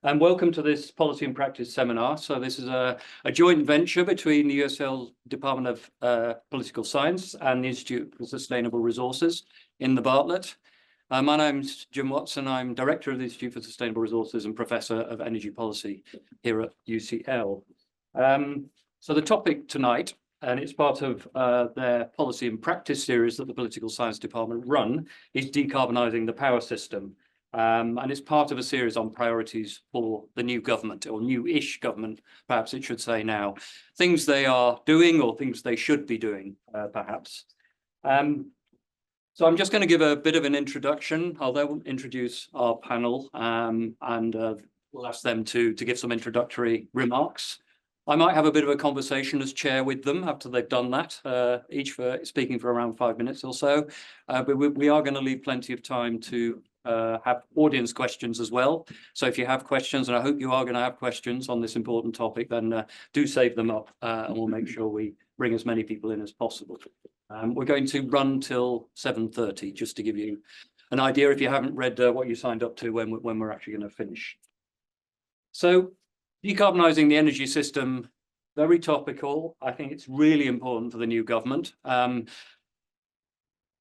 and welcome to this Policy and Practice seminar. So this is a joint venture between the UCL Department of Political Science and the Institute for Sustainable Resources in the Bartlett. My name's Jim Watson. I'm Director of the Institute for Sustainable Resources and Professor of Energy Policy here at UCL. So the topic tonight, and it's part of their Policy and Practice series that the Political Science Department run, is decarbonising the power system. And it's part of a series on priorities for the new government, or new-ish government, perhaps it should say now. Things they are doing or things they should be doing, perhaps. So I'm just going to give a bit of an introduction. I'll then introduce our panel and we'll ask them to give some introductory remarks. I might have a bit of a conversation as chair with them after they've done that, each speaking for around 5 minutes or so. But we are going to leave plenty of time to have audience questions as well. So if you have questions, and I hope you are going to have questions on this important topic, then do save them up and we'll make sure we bring as many people in as possible. We're going to run till 7:30, just to give you an idea if you haven't read what you signed up to when we're actually going to finish. So decarbonising the energy system, very topical. I think it's really important for the new government.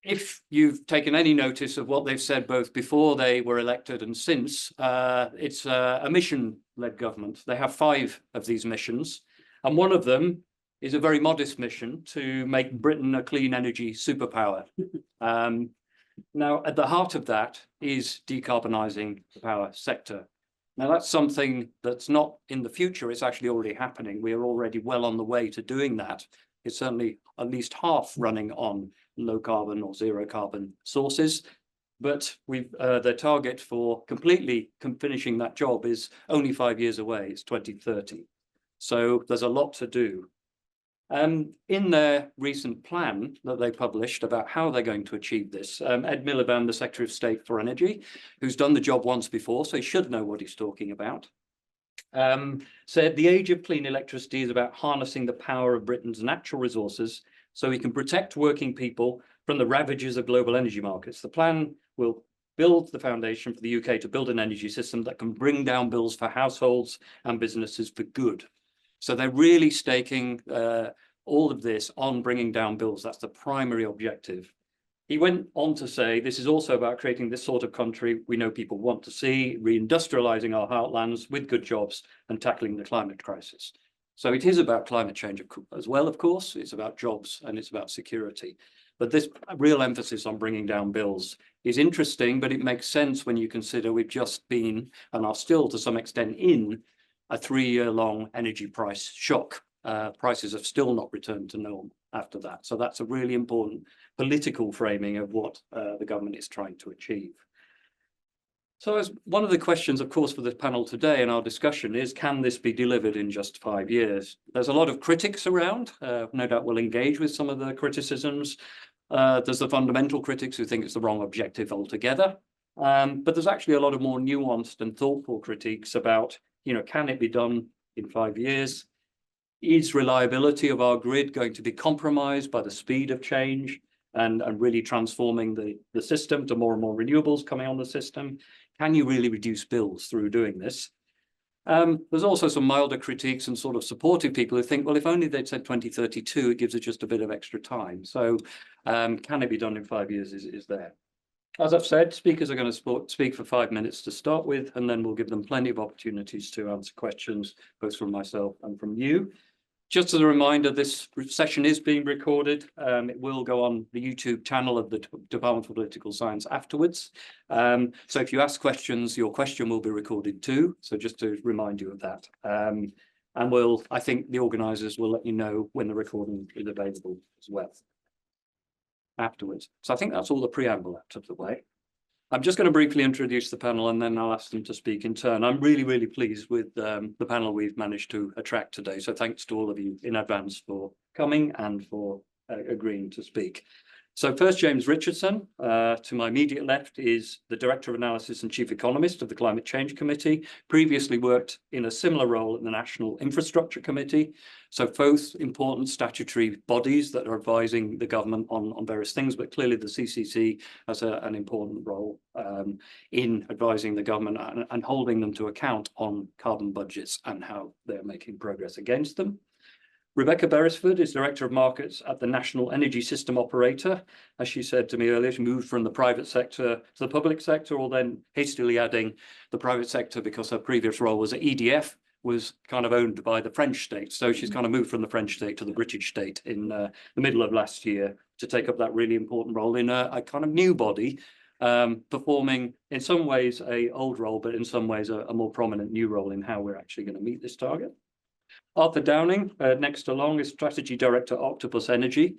If you've taken any notice of what they've said both before they were elected and since, it's a mission-led government. They have 5 of these missions, and one of them is a very modest mission to make Britain a clean energy superpower. Now, at the heart of that is decarbonising the power sector. Now, that's something that's not in the future, it's actually already happening. We are already well on the way to doing that. It's certainly at least half running on low carbon or zero carbon sources. But the target for completely finishing that job is only 5 years away, it's 2030. So there's a lot to do. In their recent plan that they published about how they're going to achieve this, Ed Miliband, the Secretary of State for Energy, who's done the job once before, so he should know what he's talking about, said the age of clean electricity is about harnessing the power of Britain's natural resources so we can protect working people from the ravages of global energy markets. The plan will build the foundation for the UK to build an energy system that can bring down bills for households and businesses for good. So they're really staking all of this on bringing down bills. That's the primary objective. He went on to say, this is also about creating this sort of country we know people want to see, reindustrializing our heartlands with good jobs and tackling the climate crisis. So it is about climate change as well, of course. It's about jobs and it's about security. But this real emphasis on bringing down bills is interesting, but it makes sense when you consider we've just been and are still to some extent in a 3-year-long energy price shock. Prices have still not returned to norm after that. So that's a really important political framing of what the government is trying to achieve. So as one of the questions, of course, for the panel today and our discussion is, can this be delivered in just 5 years? There's a lot of critics around. No doubt we'll engage with some of the criticisms. There's the fundamental critics who think it's the wrong objective altogether. But there's actually a lot of more nuanced and thoughtful critiques about, can it be done in 5 years? Is reliability of our grid going to be compromised by the speed of change and really transforming the system to more and more renewables coming on the system? Can you really reduce bills through doing this? There's also some milder critiques and sort of supportive people who think, well, if only they'd said 2032, it gives us just a bit of extra time. So can it be done in 5 years is there. As I've said, speakers are going to speak for 5 minutes to start with, and then we'll give them plenty of opportunities to answer questions, both from myself and from you. Just as a reminder, this session is being recorded. It will go on the YouTube channel of the Department for Political Science afterwards. So if you ask questions, your question will be recorded too. So just to remind you of that. And I think the organisers will let you know when the recording is available as well afterwards. So I think that's all the preamble out of the way. I'm just going to briefly introduce the panel and then I'll ask them to speak in turn. I'm really, really pleased with the panel we've managed to attract today. So thanks to all of you in advance for coming and for agreeing to speak. So first, James Richardson, to my immediate left, is the Director of Analysis and Chief Economist of the Climate Change Committee, previously worked in a similar role at the National Infrastructure Committee. So both important statutory bodies that are advising the government on various things, but clearly the CCC has an important role in advising the government and holding them to account on carbon budgets and how they're making progress against them. Rebecca Beresford is Director of Markets at the National Energy System Operator. As she said to me earlier, she moved from the private sector to the public sector, or then hastily adding the private sector because her previous role was at EDF, was kind of owned by the French state. So she's kind of moved from the French state to the British state in the middle of last year to take up that really important role in a kind of new body, performing in some ways an old role, but in some ways a more prominent new role in how we're actually going to meet this target. Arthur Downing, next along, is Strategy Director, Octopus Energy.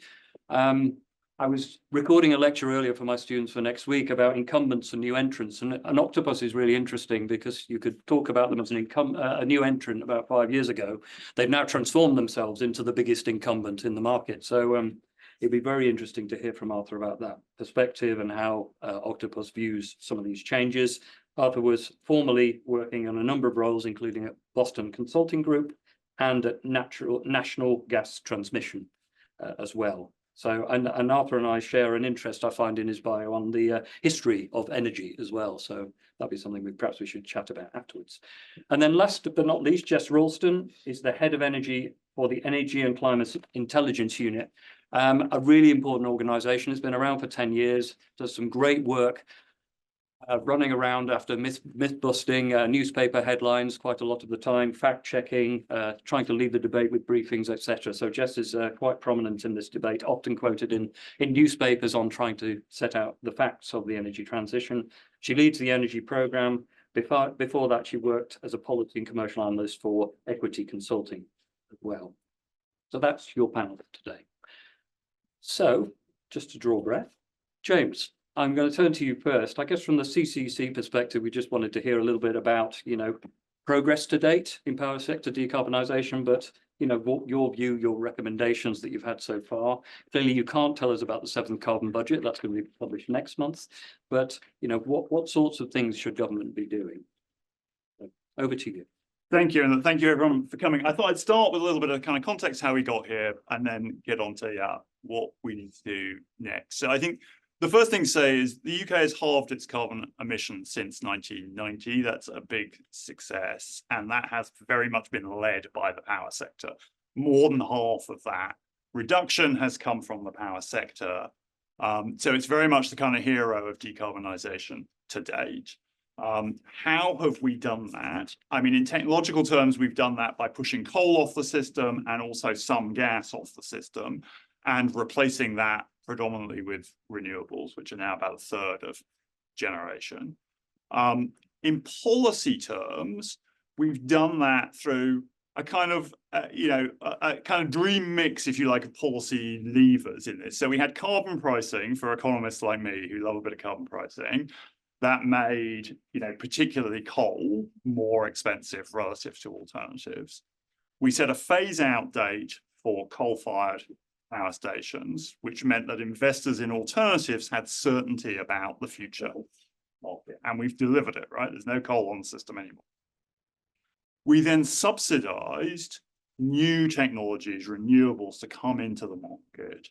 I was recording a lecture earlier for my students for next week about incumbents and new entrants, and Octopus is really interesting because you could talk about them as a new entrant about 5 years ago. They've now transformed themselves into the biggest incumbent in the market. So it'd be very interesting to hear from Arthur about that perspective and how Octopus views some of these changes. Arthur was formerly working on a number of roles, including at Boston Consulting Group and at National Gas Transmission as well. So, and Arthur and I share an interest, I find, in his bio on the history of energy as well. So that'd be something perhaps we should chat about afterwards. And then last but not least, Jess Ralston is the Head of Energy for the Energy and Climate Intelligence Unit. A really important organization. It's been around for 10 years, does some great work running around after myth busting, newspaper headlines quite a lot of the time, fact checking, trying to lead the debate with briefings, etc. So Jess is quite prominent in this debate, often quoted in newspapers on trying to set out the facts of the energy transition. She leads the energy program. Before that, she worked as a policy and commercial analyst for equity consulting as well. So that's your panel for today. So just to draw breath, James, I'm going to turn to you first. I guess from the CCC perspective, we just wanted to hear a little bit about, progress to date in power sector decarbonisation, but, what your view, your recommendations that you've had so far. Clearly, you can't tell us about the 7th carbon budget. That's going to be published next month. But, what sorts of things should government be doing? So, over to you. Thank you, and thank you everyone for coming. I thought I'd start with a little bit of kind of context how we got here, and then get on to what we need to do next. So I think the first thing to say is the UK has halved its carbon emissions since 1990. That's a big success, and that has very much been led by the power sector. More than half of that reduction has come from the power sector. So it's very much the kind of hero of decarbonisation to date. How have we done that? I mean, in technological terms, we've done that by pushing coal off the system and also some gas off the system, and replacing that predominantly with renewables, which are now about a third of generation. In policy terms, we've done that through a kind of, a kind of dream mix, if you like, of policy levers in this. So we had carbon pricing for economists like me who love a bit of carbon pricing. That made, particularly coal more expensive relative to alternatives. We set a phase-out date for coal-fired power stations, which meant that investors in alternatives had certainty about the future market. And we've delivered it, right? There's no coal on the system anymore. We then subsidized new technologies, renewables, to come into the market,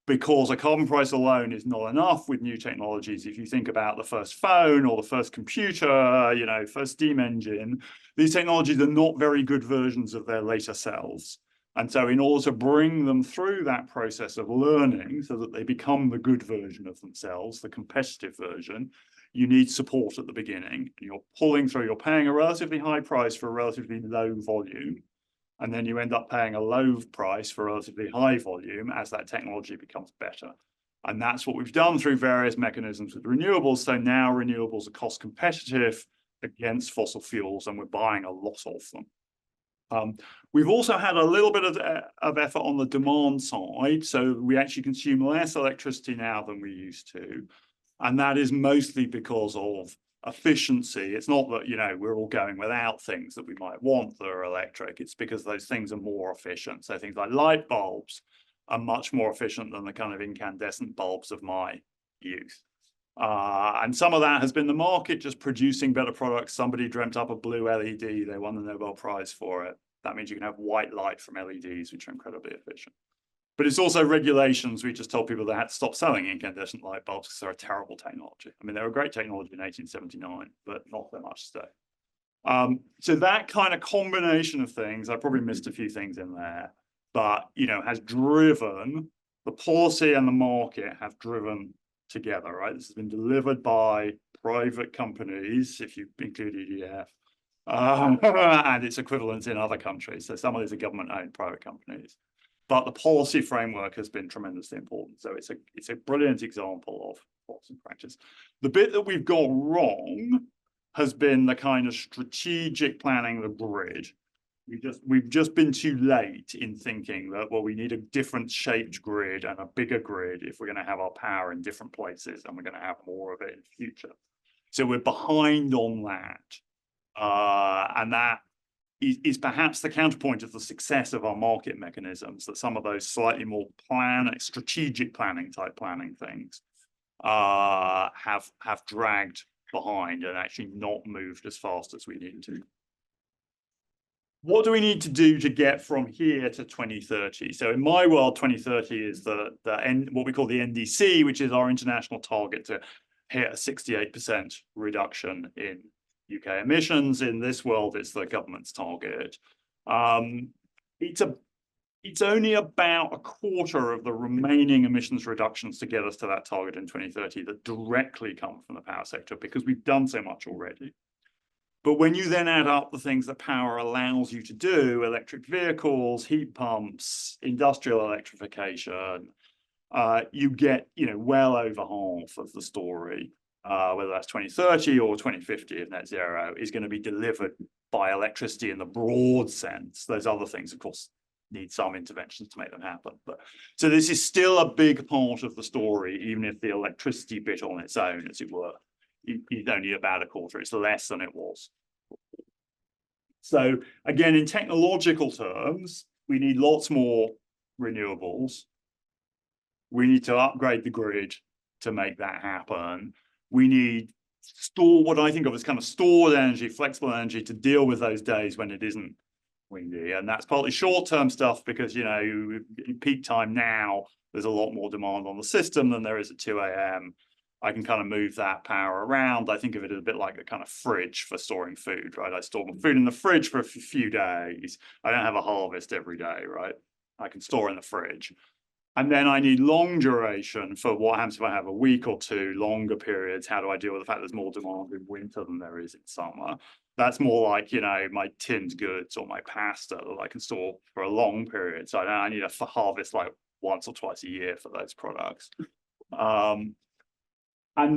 because a carbon price alone is not enough with new technologies. If you think about the first phone or the first computer, first steam engine, these technologies are not very good versions of their later selves. And so in order to bring them through that process of learning so that they become the good version of themselves, the competitive version, you need support at the beginning. You're pulling through, you're paying a relatively high price for a relatively low volume. And then you end up paying a low price for relatively high volume as that technology becomes better. And that's what we've done through various mechanisms with renewables. So now renewables are cost competitive against fossil fuels, and we're buying a lot of them. We've also had a little bit of effort on the demand side. So we actually consume less electricity now than we used to. And that is mostly because of efficiency. It's not that, we're all going without things that we might want that are electric. It's because those things are more efficient. So things like light bulbs are much more efficient than the kind of incandescent bulbs of my youth. And some of that has been the market just producing better products. Somebody dreamt up a blue LED, they won the Nobel Prize for it. That means you can have white light from LEDs, which are incredibly efficient. But it's also regulations. We just told people they had to stop selling incandescent light bulbs because they're a terrible technology. I mean, they were a great technology in 1879, but not so much today. So that kind of combination of things, I probably missed a few things in there, but, you know, has driven the policy and the market have driven together, right? This has been delivered by private companies, if you include EDF, and its equivalents in other countries. So some of these are government-owned private companies. But the policy framework has been tremendously important. So it's a brilliant example of policy practice. The bit that we've got wrong has been the kind of strategic planning of the grid. We've just been too late in thinking that, well, we need a different shaped grid and a bigger grid if we're going to have our power in different places and we're going to have more of it in the future. So we're behind on that. And that is perhaps the counterpoint of the success of our market mechanisms, that some of those slightly more strategic planning type planning things have dragged behind and actually not moved as fast as we need to. What do we need to do to get from here to 2030? So in my world, 2030 is what we call the NDC, which is our international target to hit a 68% reduction in UK emissions. In this world, it's the government's target. It's only about a quarter of the remaining emissions reductions to get us to that target in 2030 that directly come from the power sector, because we've done so much already. But when you then add up the things that power allows you to do, electric vehicles, heat pumps, industrial electrification, you get, you know, well over half of the story. Whether that's 2030 or 2050 of net zero, is going to be delivered by electricity in the broad sense. Those other things, of course, need some interventions to make them happen. But so this is still a big part of the story, even if the electricity bit on its own, as it were, is only about a quarter. It's less than it was. So again, in technological terms, we need lots more renewables. We need to upgrade the grid to make that happen. We need what I think of as kind of stored energy, flexible energy to deal with those days when it isn't windy. And that's partly short-term stuff because, you know, in peak time now, there's a lot more demand on the system than there is at 2 a.m. I can kind of move that power around. I think of it as a bit like a kind of fridge for storing food, right? I store my food in the fridge for a few days. I don't have a harvest every day, right? I can store in the fridge. And then I need long duration for what happens if I have a week or two, longer periods. How do I deal with the fact there's more demand in winter than there is in summer? That's more like, you know, my tinned goods or my pasta that I can store for a long period. So I need a harvest like once or twice a year for those products. And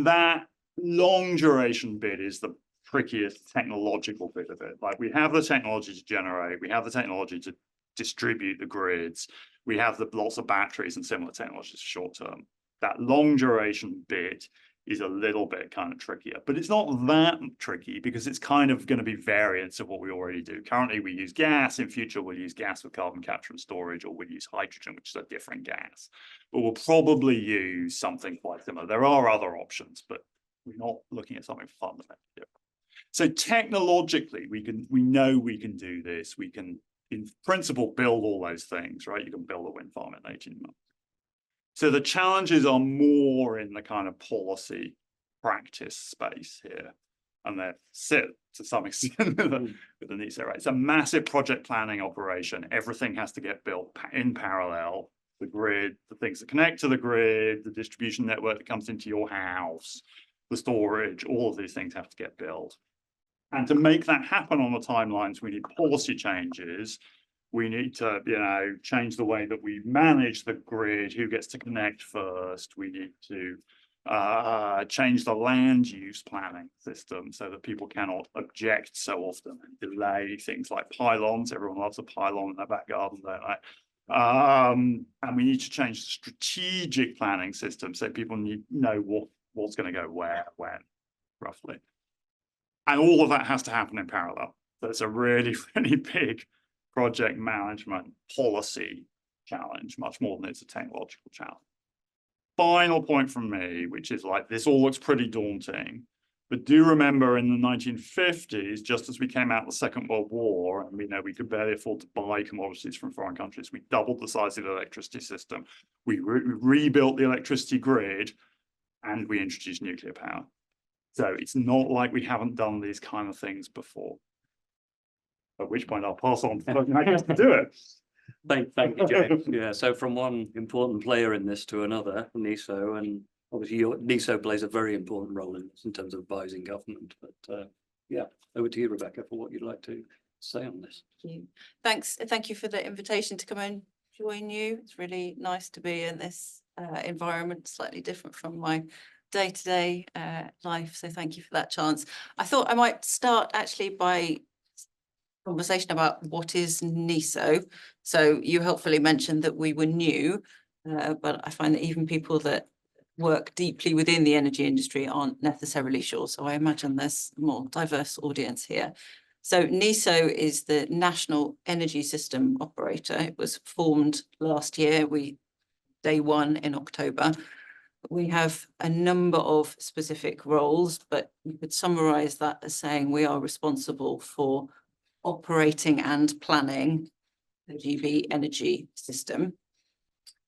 that long duration bit is the trickiest technological bit of it. Like, we have the technology to generate, we have the technology to distribute the grids, we have lots of batteries and similar technologies for short term. That long duration bit is a little bit kind of trickier, but it's not that tricky because it's kind of going to be variants of what we already do. Currently, we use gas. In future, we'll use gas with carbon capture and storage, or we'll use hydrogen, which is a different gas. But we'll probably use something quite similar. There are other options, but we're not looking at something fundamentally different. So technologically, we know we can do this. We can, in principle, build all those things, right? You can build a wind farm in 18 months. So the challenges are more in the kind of policy practice space here. And they sit to some extent with the NISA, right? It's a massive project planning operation. Everything has to get built in parallel. The grid, the things that connect to the grid, the distribution network that comes into your house, the storage, all of these things have to get built. And to make that happen on the timelines, we need policy changes. We need to, you know, change the way that we manage the grid, who gets to connect first. We need to change the land use planning system so that people cannot object so often and delay things like pylons. Everyone loves a pylon in their back garden, don't they? And we need to change the strategic planning system so people know what's going to go where, when, roughly. And all of that has to happen in parallel. So it's a really, really big project management policy challenge, much more than it's a technological challenge. Final point from me, which is like, this all looks pretty daunting, but do remember in the 1950s, just as we came out of the Second World War, and we know we could barely afford to buy commodities from foreign countries, we doubled the size of the electricity system, we rebuilt the electricity grid, and we introduced nuclear power. So it's not like we haven't done these kind of things before. At which point I'll pass on to do it. Thank you, James. Yeah, so from one important player in this to another, NESO, and obviously NESO plays a very important role in this in terms of advising government. But yeah, over to you, Rebecca, for what you'd like to say on this. Thank you. Thanks. Thank you for the invitation to come and join you. It's really nice to be in this environment, slightly different from my day-to-day life. So thank you for that chance. I thought I might start actually by conversation about what is NESO. So you helpfully mentioned that we were new, but I find that even people that work deeply within the energy industry aren't necessarily sure. So I imagine there's a more diverse audience here. So NESO is the National Energy System Operator. It was formed last year. Day one in October. We have a number of specific roles, but you could summarize that as saying we are responsible for operating and planning the GB energy system.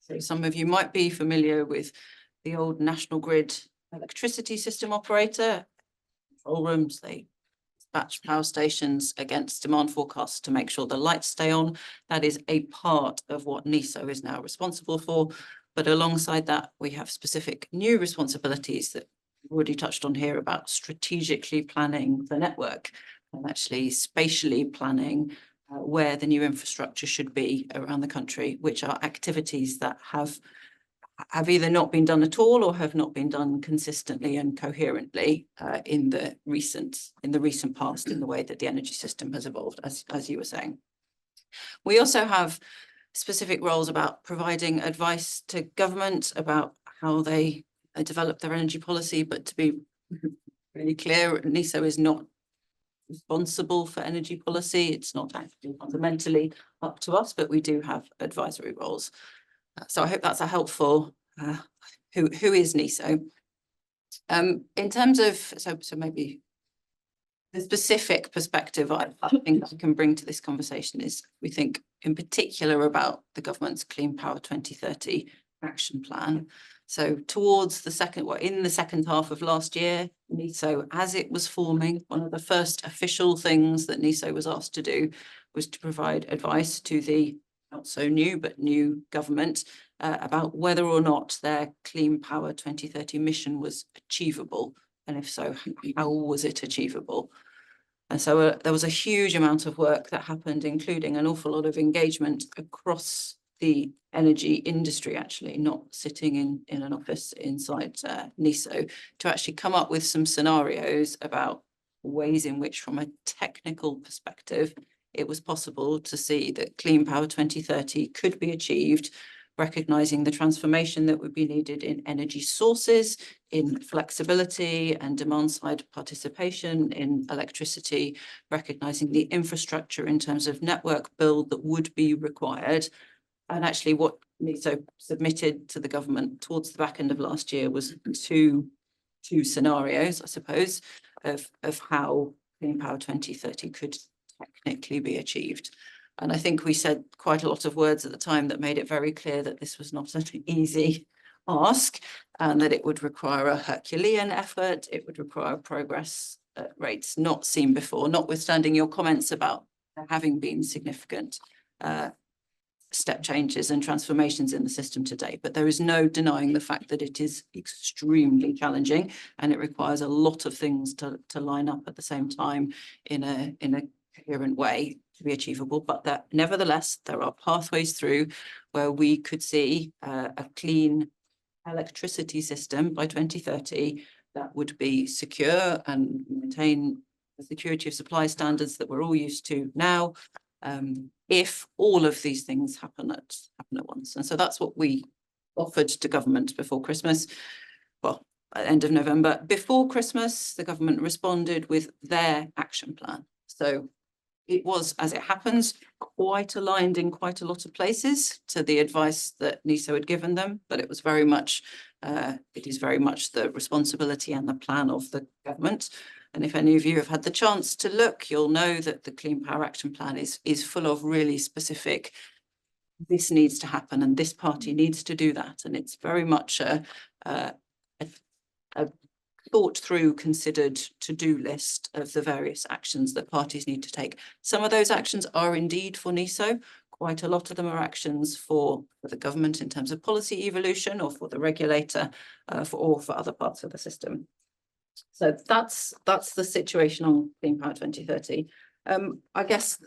So some of you might be familiar with the old National Grid electricity system operator. Control rooms, they dispatch power stations against demand forecasts to make sure the lights stay on. That is a part of what NESO is now responsible for. But alongside that, we have specific new responsibilities that we've already touched on here about strategically planning the network and actually spatially planning where the new infrastructure should be around the country, which are activities that have either not been done at all or have not been done consistently and coherently in the recent past in the way that the energy system has evolved, as you were saying. We also have specific roles about providing advice to government about how they develop their energy policy, but to be really clear, NESO is not responsible for energy policy. It's not actually fundamentally up to us, but we do have advisory roles. So I hope that's a helpful, who is NESO? In terms of, so maybe the specific perspective I think I can bring to this conversation is we think in particular about the government's Clean Power 2030 action plan. So towards the in the second half of last year, NESO, as it was forming, one of the first official things that NESO was asked to do was to provide advice to the not so new, but new government about whether or not their Clean Power 2030 mission was achievable. And if so, how was it achievable? And so there was a huge amount of work that happened, including an awful lot of engagement across the energy industry, actually, not sitting in an office inside NESO, to actually come up with some scenarios about ways in which, from a technical perspective, it was possible to see that Clean Power 2030 could be achieved, recognising the transformation that would be needed in energy sources, in flexibility and demand-side participation in electricity, recognising the infrastructure in terms of network build that would be required. And actually what NESO submitted to the government towards the back end of last year was two scenarios, I suppose, of how Clean Power 2030 could technically be achieved. And I think we said quite a lot of words at the time that made it very clear that this was not an easy ask and that it would require a Herculean effort. It would require progress at rates not seen before, notwithstanding your comments about there having been significant step changes and transformations in the system today. But there is no denying the fact that it is extremely challenging and it requires a lot of things to line up at the same time in a coherent way to be achievable, but that nevertheless there are pathways through where we could see a clean electricity system by 2030 that would be secure and maintain the security of supply standards that we're all used to now, if all of these things happen at once. And so that's what we offered to government before Christmas. Well, at the end of November. Before Christmas, the government responded with their action plan. So it was, as it happens, quite aligned in quite a lot of places to the advice that NESO had given them, but it was very much, it is very much the responsibility and the plan of the government. And if any of you have had the chance to look, you'll know that the Clean Power Action Plan is full of really specific, this needs to happen and this party needs to do that. And it's very much a thought through, considered to-do list of the various actions that parties need to take. Some of those actions are indeed for NESO. Quite a lot of them are actions for the government in terms of policy evolution, or for the regulator, or for other parts of the system. So that's the situation on Clean Power 2030. I guess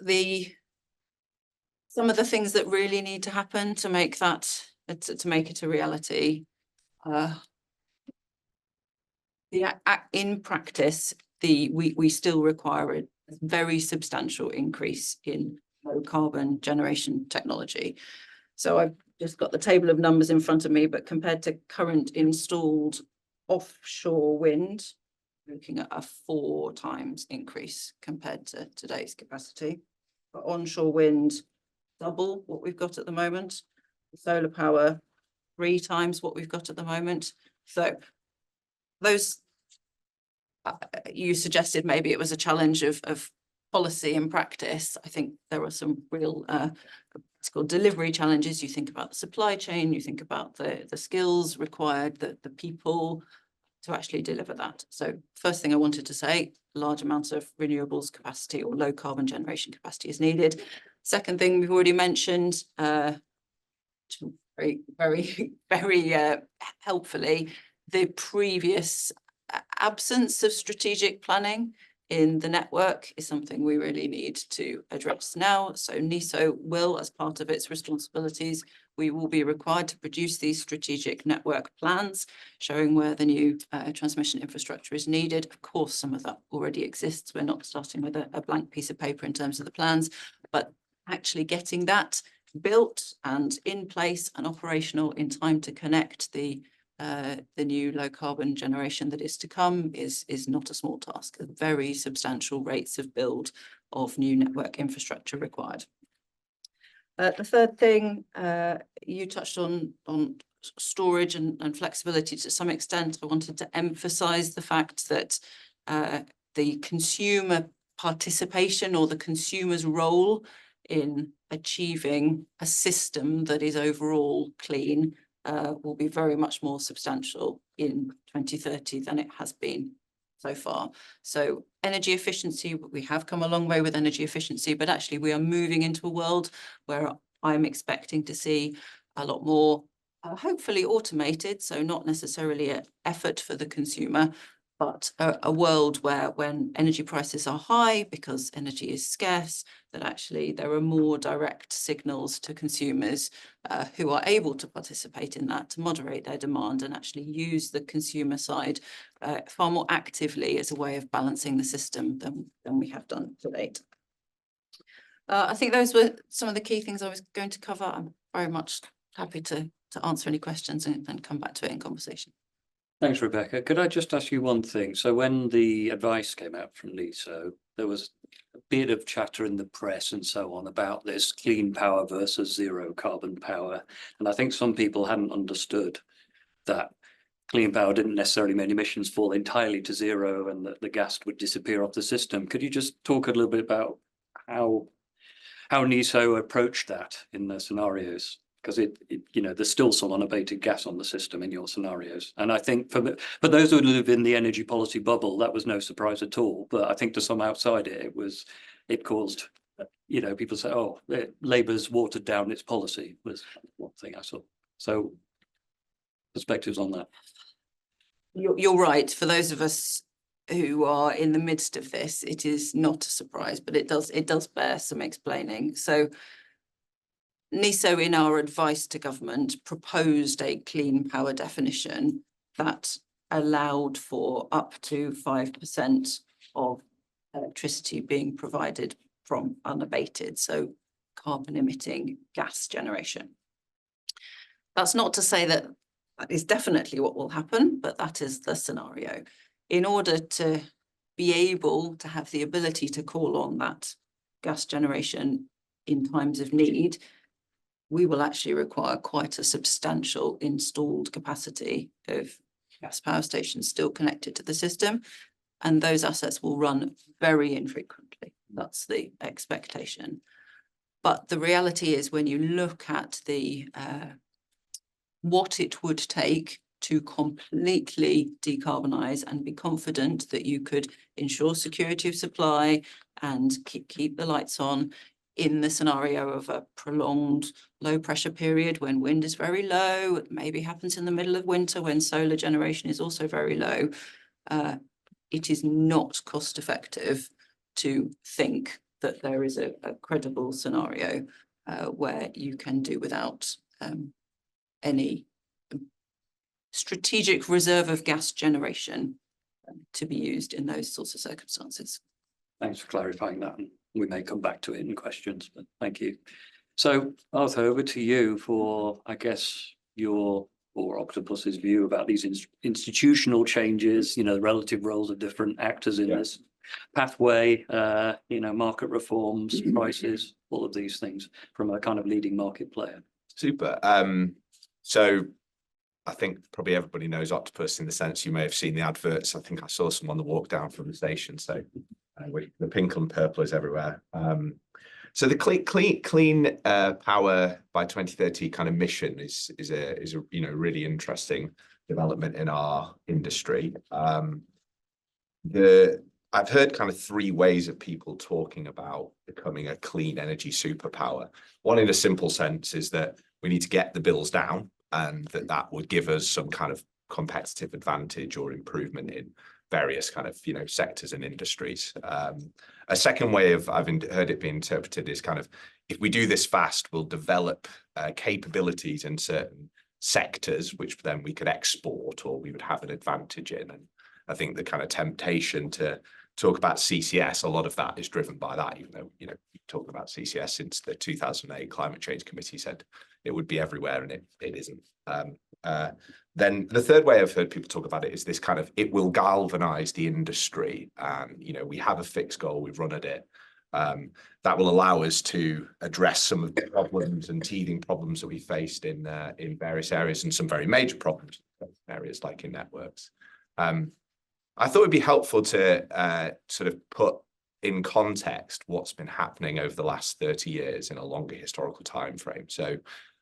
some of the things that really need to happen to make that, to make it a reality, in practice, we still require a very substantial increase in low carbon generation technology. So I've just got the table of numbers in front of me, but compared to current installed offshore wind, looking at a 4 times increase compared to today's capacity. For onshore wind, double what we've got at the moment. Solar power, 3 times what we've got at the moment. So those, you suggested maybe it was a challenge of policy and practice. I think there are some real it's called delivery challenges. You think about the supply chain, you think about the skills required, the people to actually deliver that. So first thing I wanted to say, large amounts of renewables capacity or low carbon generation capacity is needed. Second thing we've already mentioned, very helpfully, the previous absence of strategic planning in the network is something we really need to address now. So NESO will, as part of its responsibilities, we will be required to produce these strategic network plans showing where the new transmission infrastructure is needed. Of course, some of that already exists. We're not starting with a blank piece of paper in terms of the plans, but actually getting that built and in place and operational in time to connect the new low carbon generation that is to come is not a small task. Very substantial rates of build of new network infrastructure required. The third thing, you touched on storage and flexibility to some extent. I wanted to emphasize the fact that the consumer participation or the consumer's role in achieving a system that is overall clean will be very much more substantial in 2030 than it has been so far. So energy efficiency, we have come a long way with energy efficiency, but actually we are moving into a world where I'm expecting to see a lot more, hopefully automated, so not necessarily an effort for the consumer, but a world where when energy prices are high because energy is scarce, that actually there are more direct signals to consumers who are able to participate in that, to moderate their demand and actually use the consumer side far more actively as a way of balancing the system than we have done to date. I think those were some of the key things I was going to cover. I'm very much happy to answer any questions and come back to it in conversation. Thanks, Rebecca. Could I just ask you one thing? So when the advice came out from NESO, there was a bit of chatter in the press and so on about this clean power versus zero carbon power. And I think some people hadn't understood that clean power didn't necessarily mean emissions fall entirely to zero and that the gas would disappear off the system. Could you just talk a little bit about how NESO approached that in their scenarios? Because you know, there's still some unabated gas on the system in your scenarios. And I think for those who live in the energy policy bubble, that was no surprise at all. But I think to some outside it caused, you know, people say, oh, Labour's watered down its policy, was one thing I saw. So perspectives on that. You're right. For those of us who are in the midst of this, it is not a surprise, but it does bear some explaining. So NESO, in our advice to government, proposed a clean power definition that allowed for up to 5% of electricity being provided from unabated, so carbon emitting gas generation. That's not to say that that is definitely what will happen, but that is the scenario. In order to be able to have the ability to call on that gas generation in times of need, we will actually require quite a substantial installed capacity of gas power stations still connected to the system. And those assets will run very infrequently. That's the expectation. But the reality is, when you look at the what it would take to completely decarbonise and be confident that you could ensure security of supply and keep the lights on in the scenario of a prolonged low pressure period when wind is very low, it maybe happens in the middle of winter when solar generation is also very low, it is not cost effective to think that there is a credible scenario where you can do without any strategic reserve of gas generation to be used in those sorts of circumstances. Thanks for clarifying that. We may come back to it in questions, but thank you. So Arthur, over to you for, I guess, your or Octopus's view about these institutional changes, you know, the relative roles of different actors in this pathway, you know, market reforms, prices, all of these things from a kind of leading market player. Super. So I think probably everybody knows Octopus in the sense you may have seen the adverts. I think I saw some on the walk down from the station. So the pink and purple is everywhere. So the clean power by 2030 kind of mission is a you know, really interesting development in our industry. I've heard kind of three ways of people talking about becoming a clean energy superpower. One, in a simple sense, is that we need to get the bills down, and that would give us some kind of competitive advantage or improvement in various kind of, you know, sectors and industries. A second way I've heard it being interpreted is kind of, if we do this fast, we'll develop capabilities in certain sectors, which then we could export or we would have an advantage in. And I think the kind of temptation to talk about CCS, a lot of that is driven by that, even though, you know, we've talked about CCS since the 2008 Climate Change Committee said it would be everywhere, and it isn't. Then the third way I've heard people talk about it is this kind of, it will galvanize the industry. And, you know, we have a fixed goal, we've run at it. That will allow us to address some of the problems and teething problems that we faced in various areas, and some very major problems in areas like in networks. I thought it'd be helpful to sort of put in context what's been happening over the last 30 years in a longer historical time frame. So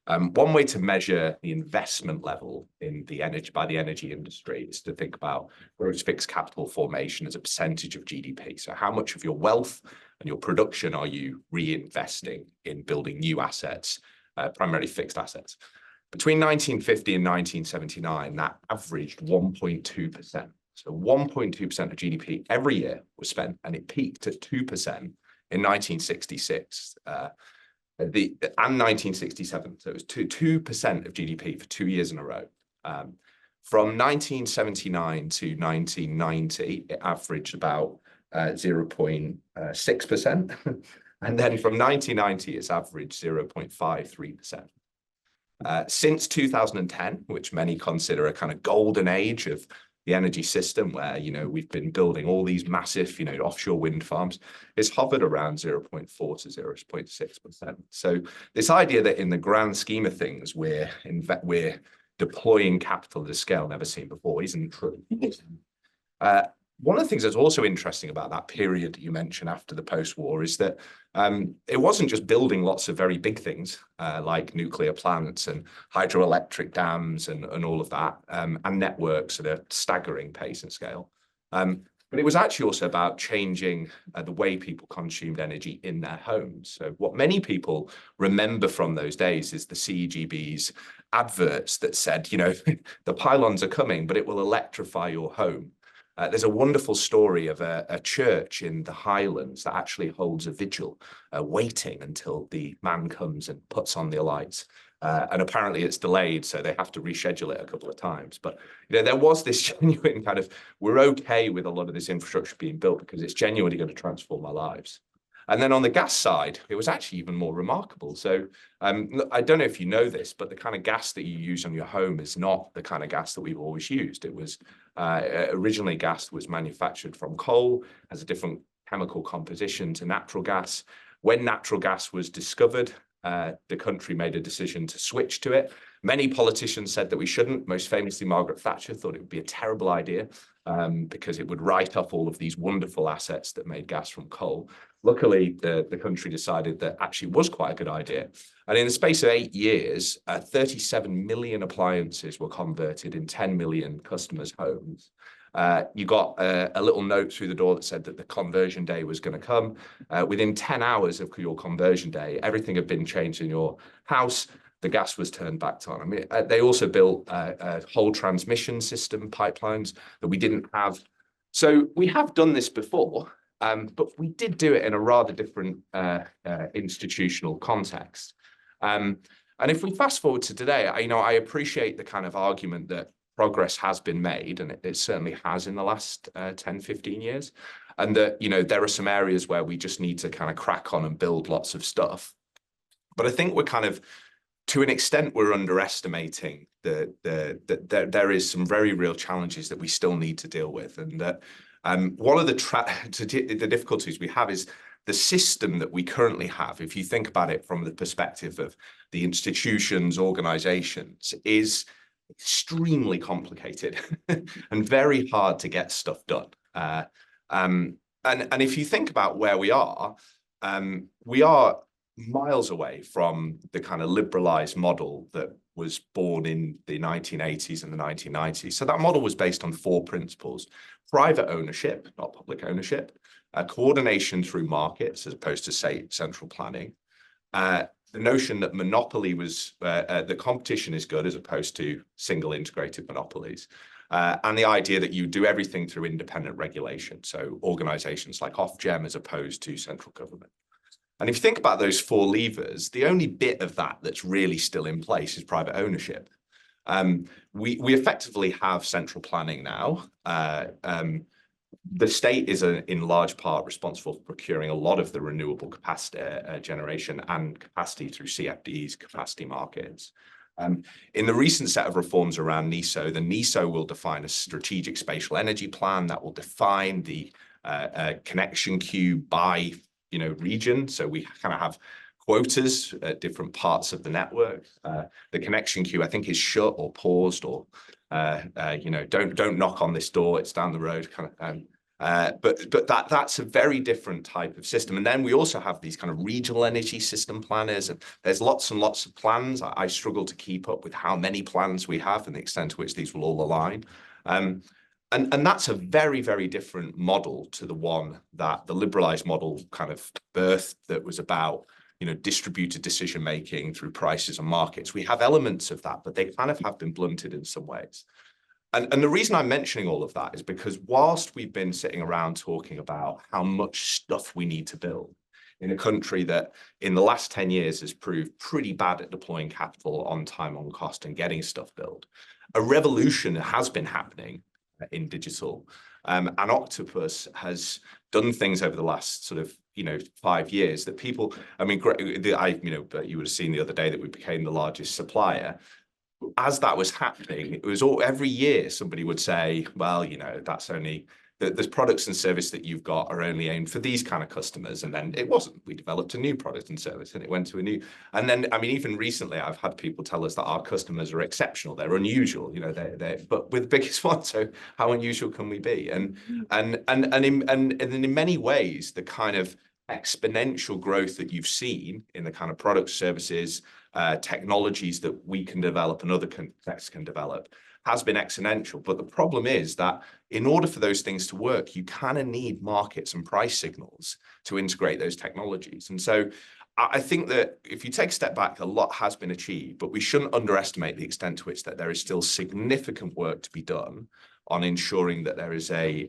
one way to measure the investment level in the energy industry is to think about gross fixed capital formation as a percentage of GDP. So how much of your wealth and your production are you reinvesting in building new assets, primarily fixed assets? Between 1950 and 1979, that averaged 1.2%. So 1.2% of GDP every year was spent, and it peaked at 2% in 1966 and 1967. So it was 2% of GDP for 2 years in a row. From 1979 to 1990, it averaged about 0.6%. And then from 1990, it's averaged 0.53%. Since 2010, which many consider a kind of golden age of the energy system, where, you know, we've been building all these massive, you know, offshore wind farms, it's hovered around 0.4 to 0.6%. So this idea that in the grand scheme of things, we're deploying capital at a scale never seen before isn't true. One of the things that's also interesting about that period that you mentioned after the post-war is that it wasn't just building lots of very big things like nuclear plants and hydroelectric dams and all of that, and networks at a staggering pace and scale. But it was actually also about changing the way people consumed energy in their homes. So what many people remember from those days is the CEGB's adverts that said, you know, the pylons are coming, but it will electrify your home. There's a wonderful story of a church in the Highlands that actually holds a vigil, waiting until the man comes and puts on the lights. And apparently it's delayed, so they have to reschedule it a couple of times. But, you know, there was this genuine kind of, we're okay with a lot of this infrastructure being built because it's genuinely going to transform our lives. And then on the gas side, it was actually even more remarkable. So I don't know if you know this, but the kind of gas that you use on your home is not the kind of gas that we've always used. It was originally gas was manufactured from coal, has a different chemical composition to natural gas. When natural gas was discovered, the country made a decision to switch to it. Many politicians said that we shouldn't. Most famously, Margaret Thatcher thought it would be a terrible idea because it would write off all of these wonderful assets that made gas from coal. Luckily, the country decided that actually was quite a good idea. And in the space of 8 years, 37 million appliances were converted in 10 million customers' homes. You got a little note through the door that said that the conversion day was going to come. Within 10 hours of your conversion day, everything had been changed in your house. The gas was turned back on. I mean, they also built a whole transmission system, pipelines that we didn't have. So we have done this before, but we did do it in a rather different institutional context. And if we fast forward to today, I appreciate the kind of argument that progress has been made, and it certainly has in the last 10, 15 years. And that, there are some areas where we just need to kind of crack on and build lots of stuff. But I think we're kind of, to an extent, we're underestimating that there is some very real challenges that we still need to deal with. And that one of the difficulties we have is the system that we currently have, if you think about it from the perspective of the institutions, organizations, is extremely complicated and very hard to get stuff done. And if you think about where we are miles away from the kind of liberalized model that was born in the 1980s and the 1990s. So that model was based on 4 principles: private ownership, not public ownership, coordination through markets as opposed to, say, central planning, the notion that monopoly was, the competition is good as opposed to single integrated monopolies, and the idea that you do everything through independent regulation, so organizations like Ofgem as opposed to central government. And if you think about those 4 levers, the only bit of that that's really still in place is private ownership. We effectively have central planning now. The state is in large part responsible for procuring a lot of the renewable capacity generation and capacity through CFDs, capacity markets. In the recent set of reforms around NESO, the NESO will define a strategic spatial energy plan that will define the connection queue by region. So we kind of have quotas at different parts of the network. The connection queue, I think, is shut or paused or don't knock on this door, it's down the road kind of. But that's a very different type of system. And then we also have these kind of regional energy system planners, and there's lots and lots of plans. I struggle to keep up with how many plans we have and the extent to which these will all align. And that's a very, very different model to the one that the liberalized model kind of birthed, that was about, distributed decision making through prices and markets. We have elements of that, but they kind of have been blunted in some ways. And the reason I'm mentioning all of that is because whilst we've been sitting around talking about how much stuff we need to build in a country that in the last 10 years has proved pretty bad at deploying capital on time, on cost, and getting stuff built, a revolution has been happening in digital. And Octopus has done things over the last sort of 5 years that people, I mean, but you would have seen the other day that we became the largest supplier. As that was happening, it was every year somebody would say, well, that's only the products and service that you've got are only aimed for these kind of customers. And then it wasn't. We developed a new product and service and it went to a new. And then, I mean, even recently, I've had people tell us that our customers are exceptional. They're unusual, but we're the biggest one. So how unusual can we be? And in many ways, the kind of exponential growth that you've seen in the kind of products, services, technologies that we can develop and other contexts can develop has been exponential. But the problem is that in order for those things to work, you kind of need markets and price signals to integrate those technologies. And so I think that if you take a step back, a lot has been achieved, but we shouldn't underestimate the extent to which that there is still significant work to be done on ensuring that there is a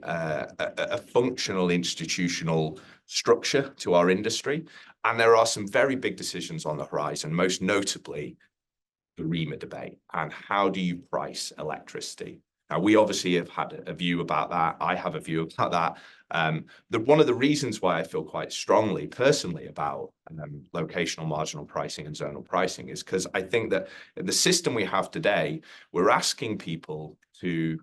functional institutional structure to our industry. And there are some very big decisions on the horizon, most notably the REMA debate and how do you price electricity? Now, we obviously have had a view about that. I have a view about that. One of the reasons why I feel quite strongly personally about locational marginal pricing and zonal pricing is because I think that the system we have today, we're asking people to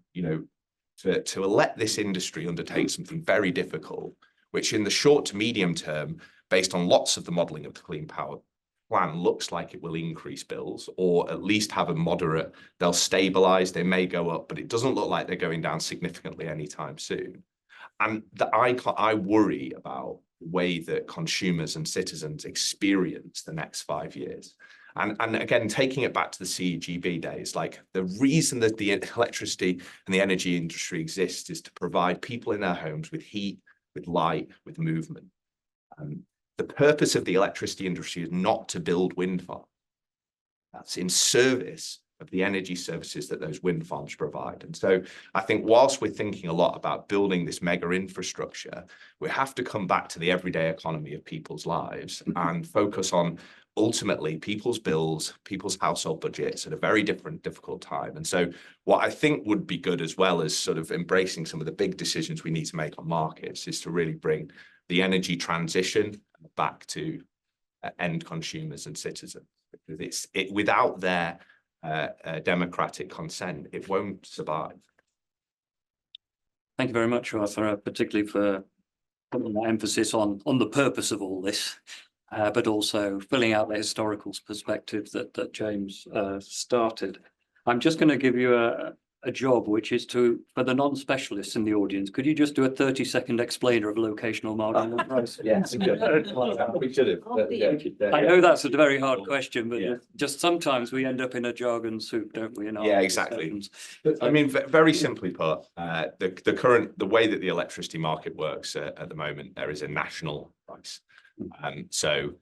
let this industry undertake something very difficult, which in the short to medium term based on lots of the modelling of the Clean Power Plan, looks like it will increase bills, or at least have a moderate, they'll stabilise, they may go up, but it doesn't look like they're going down significantly anytime soon. And I worry about the way that consumers and citizens experience the next 5 years. And again, taking it back to the CEGB days, like the reason that the electricity and the energy industry exists is to provide people in their homes with heat, with light, with movement. The purpose of the electricity industry is not to build wind farms. That's in service of the energy services that those wind farms provide. And so I think whilst we're thinking a lot about building this mega infrastructure, we have to come back to the everyday economy of people's lives and focus on ultimately people's bills, people's household budgets at a very difficult time. And so what I think would be good, as well as sort of embracing some of the big decisions we need to make on markets, is to really bring the energy transition back to end consumers and citizens. Because without their democratic consent, it won't survive. Thank you very much, Arthur, particularly for putting that emphasis on the purpose of all this, but also filling out the historical perspective that James started. I'm just going to give you a job, which is for the non-specialists in the audience, could you just do a 30-second explainer of locational marginal price? Yes, we should have. I know that's a very hard question, but just sometimes we end up in a jargon soup, don't we? Yeah, exactly. I mean, very simply put, the way that the electricity market works at the moment, there is a national price. So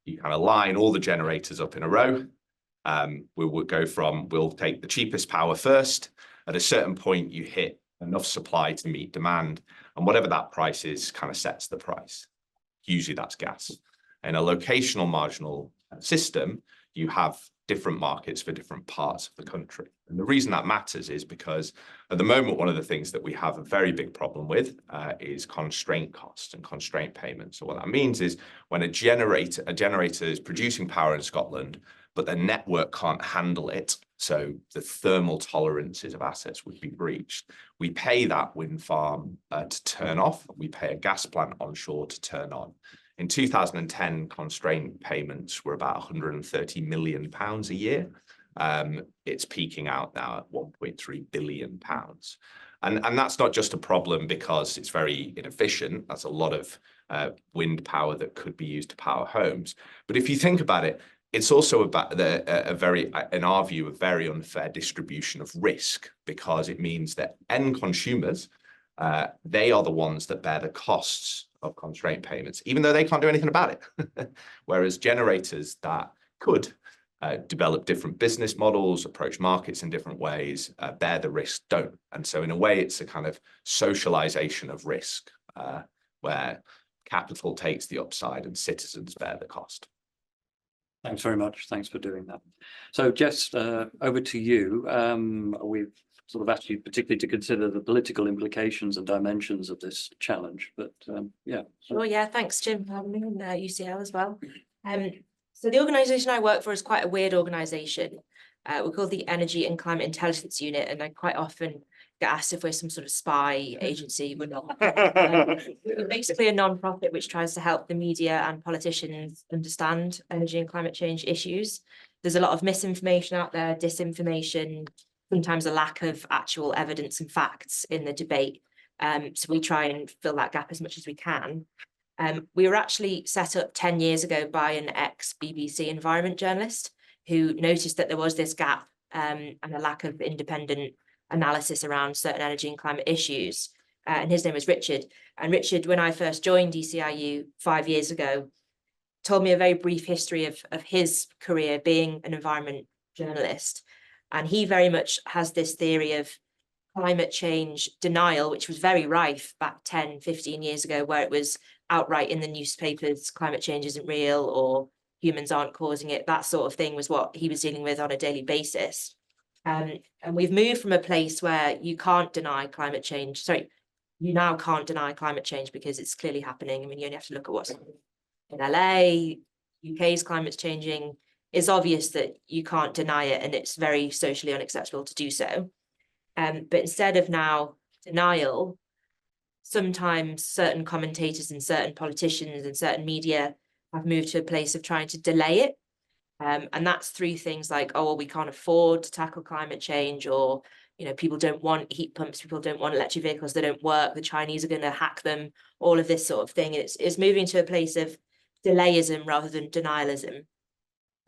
you kind of line all the generators up in a row. We'll take the cheapest power first. At a certain point, you hit enough supply to meet demand, and whatever that price is kind of sets the price. Usually that's gas. In a locational marginal system, you have different markets for different parts of the country. And the reason that matters is because at the moment, one of the things that we have a very big problem with is constraint costs and constraint payments. So what that means is when a generator is producing power in Scotland, but the network can't handle it, so the thermal tolerances of assets would be breached, we pay that wind farm to turn off. We pay a gas plant onshore to turn on. In 2010, constraint payments were about £130 million a year. It's peaking out now at £1.3 billion. And that's not just a problem because it's very inefficient. That's a lot of wind power that could be used to power homes. But if you think about it, it's also about in our view, a very unfair distribution of risk, because it means that end consumers, they are the ones that bear the costs of constraint payments, even though they can't do anything about it. Whereas generators that could develop different business models, approach markets in different ways, bear the risk, don't. And so in a way, it's a kind of socialization of risk, where capital takes the upside and citizens bear the cost. Thanks very much. Thanks for doing that. So Jess, over to you. We've sort of asked you particularly to consider the political implications and dimensions of this challenge, but yeah. Sure, yeah, thanks Jim for having me, and UCL as well. So the organisation I work for is quite a weird organisation. We're called the Energy and Climate Intelligence Unit, and I quite often get asked if we're some sort of spy agency. We're not. We're basically a non-profit which tries to help the media and politicians understand energy and climate change issues. There's a lot of misinformation out there, disinformation, sometimes a lack of actual evidence and facts in the debate. So we try and fill that gap as much as we can. We were actually set up 10 years ago by an ex-BBC environment journalist who noticed that there was this gap and a lack of independent analysis around certain energy and climate issues. And his name was Richard. And Richard, when I first joined DCIU 5 years ago, told me a very brief history of his career being an environment journalist. And he very much has this theory of climate change denial, which was very rife back 10, 15 years ago, where it was outright in the newspapers, climate change isn't real, or humans aren't causing it. That sort of thing was what he was dealing with on a daily basis. And we've moved from a place where you can't deny climate change. Sorry, you now can't deny climate change because it's clearly happening. I mean, you only have to look at what's happening in LA, UK's climate's changing. It's obvious that you can't deny it, and it's very socially unacceptable to do so. But instead of now denial, sometimes certain commentators and certain politicians and certain media have moved to a place of trying to delay it. And that's through things like, oh, well, we can't afford to tackle climate change, or, you know, people don't want heat pumps, people don't want electric vehicles, they don't work, the Chinese are going to hack them, all of this sort of thing. It's moving to a place of delayism rather than denialism.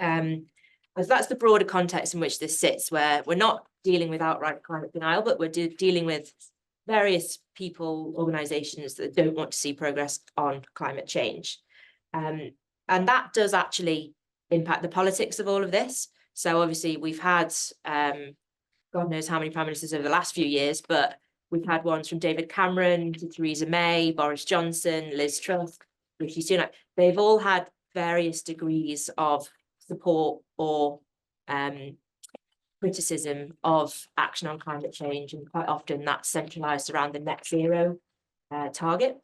As that's the broader context in which this sits, where we're not dealing with outright climate denial, but we're dealing with various people, organizations that don't want to see progress on climate change. And that does actually impact the politics of all of this. So obviously we've had, God knows how many prime ministers over the last few years, but we've had ones from David Cameron to Theresa May, Boris Johnson, Liz Truss, Rishi Sunak. They've all had various degrees of support or criticism of action on climate change, and quite often that's centralised around the net zero target.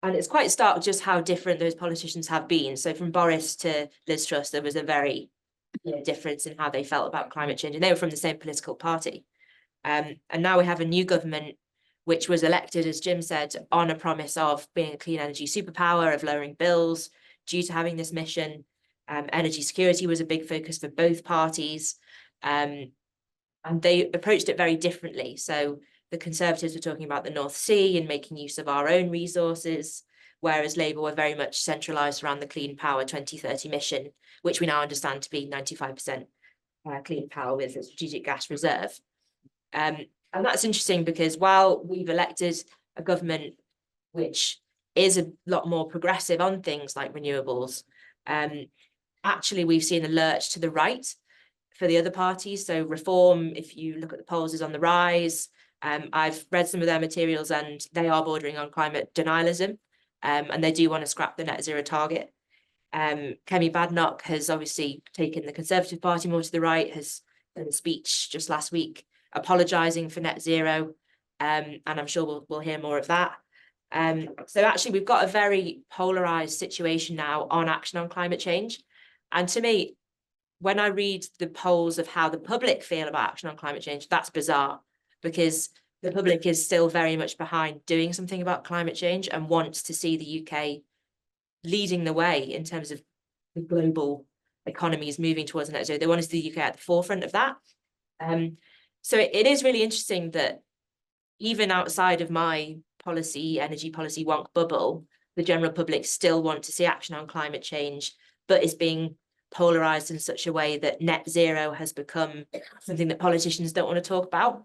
And it's quite stark just how different those politicians have been. So from Boris to Liz Truss, there was a very difference in how they felt about climate change, and they were from the same political party. And now we have a new government, which was elected, as Jim said, on a promise of being a clean energy superpower, of lowering bills due to having this mission. Energy security was a big focus for both parties, and they approached it very differently. So the Conservatives were talking about the North Sea and making use of our own resources, whereas Labour were very much centralised around the Clean Power 2030 mission, which we now understand to be 95% clean power with a strategic gas reserve. And that's interesting because while we've elected a government which is a lot more progressive on things like renewables, actually we've seen a lurch to the right for the other parties. So Reform, if you look at the polls, is on the rise. I've read some of their materials and they are bordering on climate denialism, and they do want to scrap the net zero target. Kemi Badenoch has obviously taken the Conservative Party more to the right, has done a speech just last week apologising for net zero, and I'm sure we'll hear more of that. So actually we've got a very polarised situation now on action on climate change. And to me, when I read the polls of how the public feel about action on climate change, that's bizarre, because the public is still very much behind doing something about climate change and wants to see the UK leading the way in terms of the global economies moving towards net zero. They want to see the UK at the forefront of that. So it is really interesting that even outside of my energy policy wonk bubble, the general public still want to see action on climate change, but it's being polarized in such a way that net zero has become something that politicians don't want to talk about.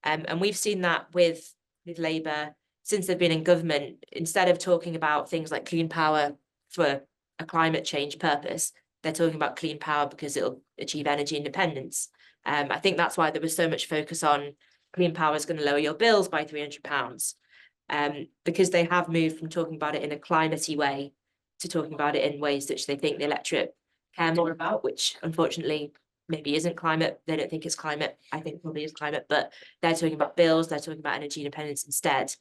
And we've seen that with Labour since they've been in government. Instead of talking about things like clean power for a climate change purpose, they're talking about clean power because it'll achieve energy independence. I think that's why there was so much focus on clean power is going to lower your bills by £300, because they have moved from talking about it in a climatey way to talking about it in ways that they think the electorate care more about, which unfortunately maybe isn't climate. They don't think it's climate. I think probably is climate, but they're talking about bills, they're talking about energy independence instead.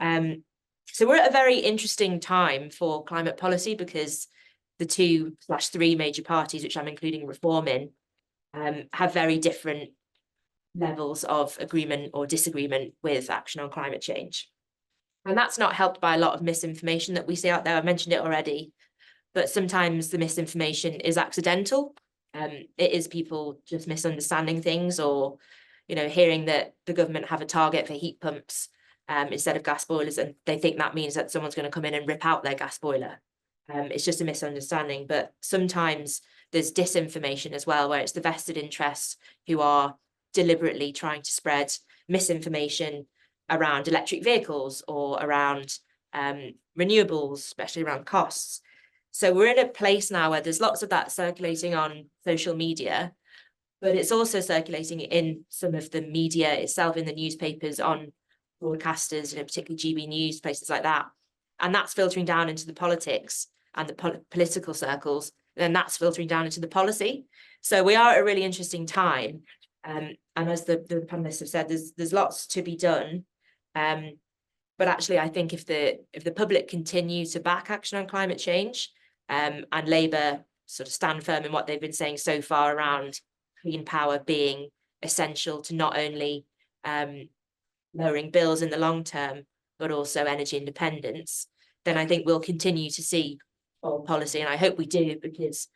So we're at a very interesting time for climate policy, because the 2/3 major parties, which I'm including Reform in, have very different levels of agreement or disagreement with action on climate change. And that's not helped by a lot of misinformation that we see out there. I mentioned it already, but sometimes the misinformation is accidental. It is people just misunderstanding things, or, you know, hearing that the government have a target for heat pumps instead of gas boilers, and they think that means that someone's going to come in and rip out their gas boiler. It's just a misunderstanding. But sometimes there's disinformation as well, where it's the vested interests who are deliberately trying to spread misinformation around electric vehicles or around renewables, especially around costs. So we're in a place now where there's lots of that circulating on social media, but it's also circulating in some of the media itself, in the newspapers, on broadcasters, you know, particularly GB News, places like that. And that's filtering down into the politics and the political circles, and then that's filtering down into the policy. So we are at a really interesting time. And as the panelists have said, there's lots to be done. But actually, I think if the public continue to back action on climate change, and Labour sort of stand firm in what they've been saying so far around clean power being essential to not only lowering bills in the long term, but also energy independence, then I think we'll continue to see bold policy. And I hope we do, because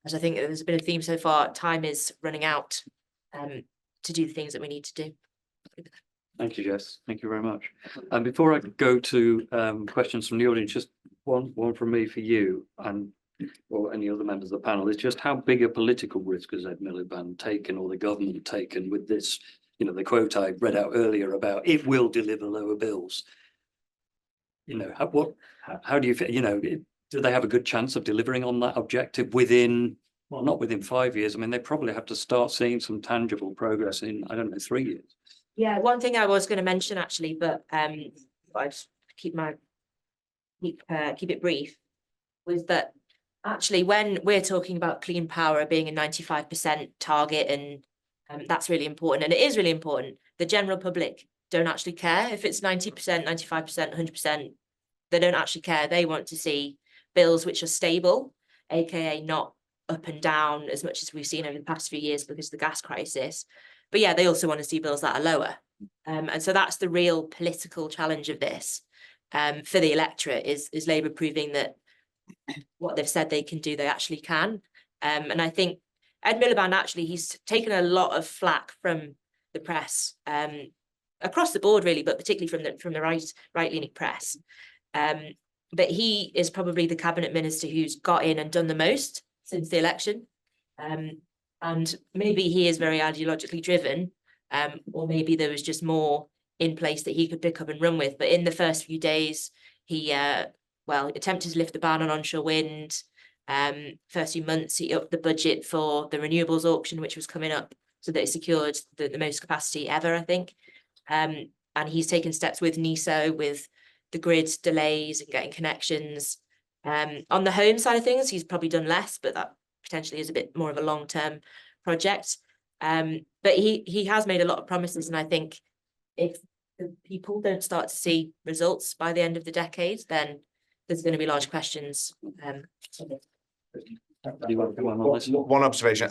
as I think there's been a theme so far, time is running out to do the things that we need to do. Thank you, Jess. Thank you very much. And before I go to questions from the audience, just one from me for you and or any other members of the panel, is just how big a political risk has Ed Miliband taken, or the government taken, with this, you know, the quote I read out earlier about it will deliver lower bills. You know, how do you feel, you know, do they have a good chance of delivering on that objective within, well, not within 5 years? I mean, they probably have to start seeing some tangible progress in, I don't know, 3 years. Yeah, one thing I was going to mention actually, but I just keep it brief, was that actually when we're talking about clean power being a 95% target, and that's really important, and it is really important, the general public don't actually care if it's 90%, 95%, 100%. They don't actually care. They want to see bills which are stable, aka not up and down as much as we've seen over the past few years because of the gas crisis. But yeah, they also want to see bills that are lower. And so that's the real political challenge of this for the electorate, is Labour proving that what they've said they can do, they actually can. And I think Ed Miliband, actually, he's taken a lot of flack from the press across the board, really, but particularly from the right-leaning press. But he is probably the cabinet minister who's got in and done the most since the election. And maybe he is very ideologically driven, or maybe there was just more in place that he could pick up and run with. But in the first few days, he attempted to lift the ban on onshore wind. First few months, he upped the budget for the renewables auction, which was coming up, so that it secured the most capacity ever, I think. And he's taken steps with NESO, with the grid delays and getting connections. On the home side of things, he's probably done less, but that potentially is a bit more of a long-term project. But he has made a lot of promises, and I think if the people don't start to see results by the end of the decade, then there's going to be large questions. One observation,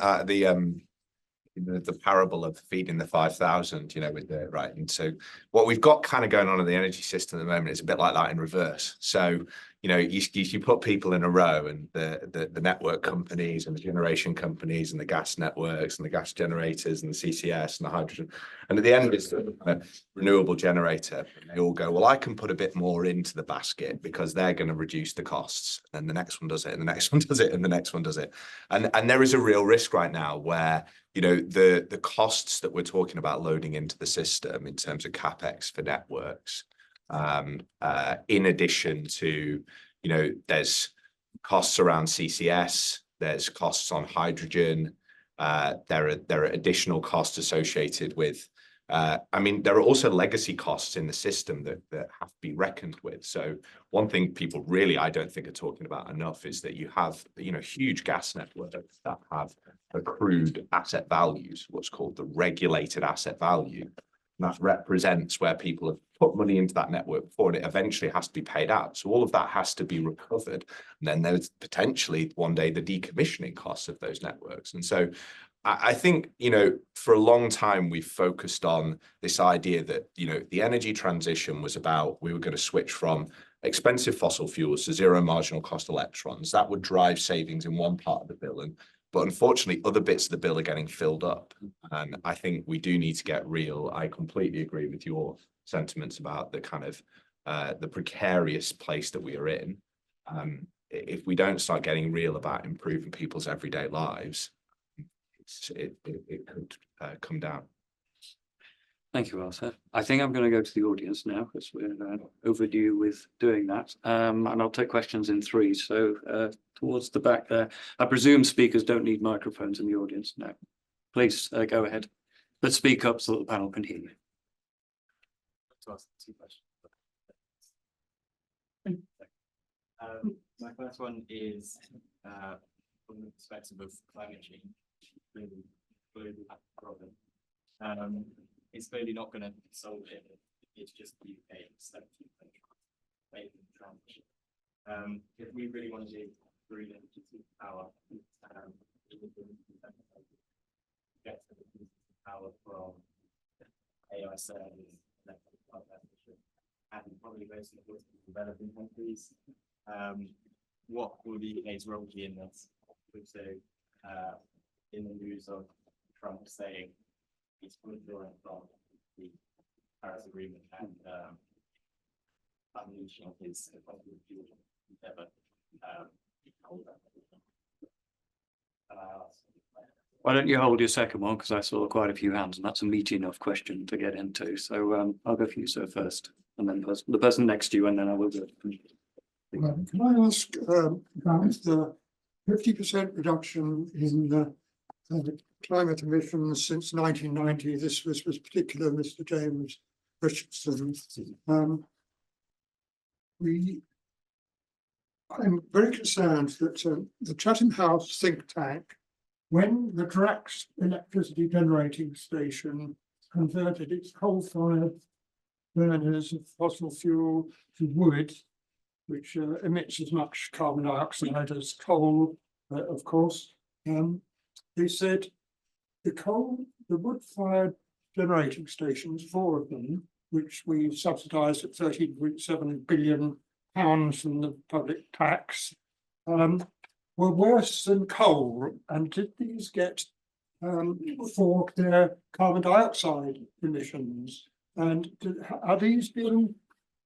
the parable of feeding the 5,000, you know, with the right. And so what we've got kind of going on in the energy system at the moment is a bit like that in reverse. So, you know, you put people in a row, and the network companies and the generation companies and the gas networks and the gas generators and the CCS and the hydrogen. And at the end, it's the renewable generator. They all go, well, I can put a bit more into the basket because they're going to reduce the costs. And the next one does it, and the next one does it, and the next one does it. And there is a real risk right now where, you know, the costs that we're talking about loading into the system in terms of CapEx for networks, in addition to, you know, there's costs around CCS, there's costs on hydrogen, there are additional costs associated with, I mean, there are also legacy costs in the system that have to be reckoned with. So one thing people really, I don't think, are talking about enough is that you have, you know, huge gas networks that have accrued asset values, what's called the regulated asset value. And that represents where people have put money into that network before, and it eventually has to be paid out. So all of that has to be recovered. And then there's potentially one day the decommissioning costs of those networks. And so I think, you know, for a long time, we've focused on this idea that, you know, the energy transition was about, we were going to switch from expensive fossil fuels to zero marginal cost electrons. That would drive savings in one part of the bill. But unfortunately, other bits of the bill are getting filled up. And I think we do need to get real. I completely agree with your sentiments about the kind of the precarious place that we are in. If we don't start getting real about improving people's everyday lives, it could come down. Thank you, Arthur. I think I'm going to go to the audience now, because we're overdue with doing that. And I'll take questions in three. So towards the back there, I presume speakers don't need microphones in the audience. No, please go ahead. But speak up so that the panel can hear you. To ask two questions. My first one is from the perspective of climate change, global problem. It's clearly not going to solve it. It's just the UK, 17 countries making the transition. If we really want to do green energy superpower, get the power from AI servers, and probably most of the developing countries. What will the UK's role be in this? So, in the news of Trump saying he's withdrawing from the Paris Agreement and unleashing his endeavour. Why don't you hold your second one, because I saw quite a few hands, and that's a meaty enough question to get into. So I'll go for you, sir, first, and then the person next to you, and then I will go. Can I ask about the 50% reduction in the climate emissions since 1990? This was particular, Mr. James Richardson. I'm very concerned that the Chatham House think tank, when the Drax electricity generating station converted its coal-fired burners of fossil fuel to wood, which emits as much carbon dioxide as coal, of course, they said the wood-fired generating stations, 4 of them, which we subsidised at £13.7 billion from the public tax, were worse than coal. And did these get for their carbon dioxide emissions? And are these being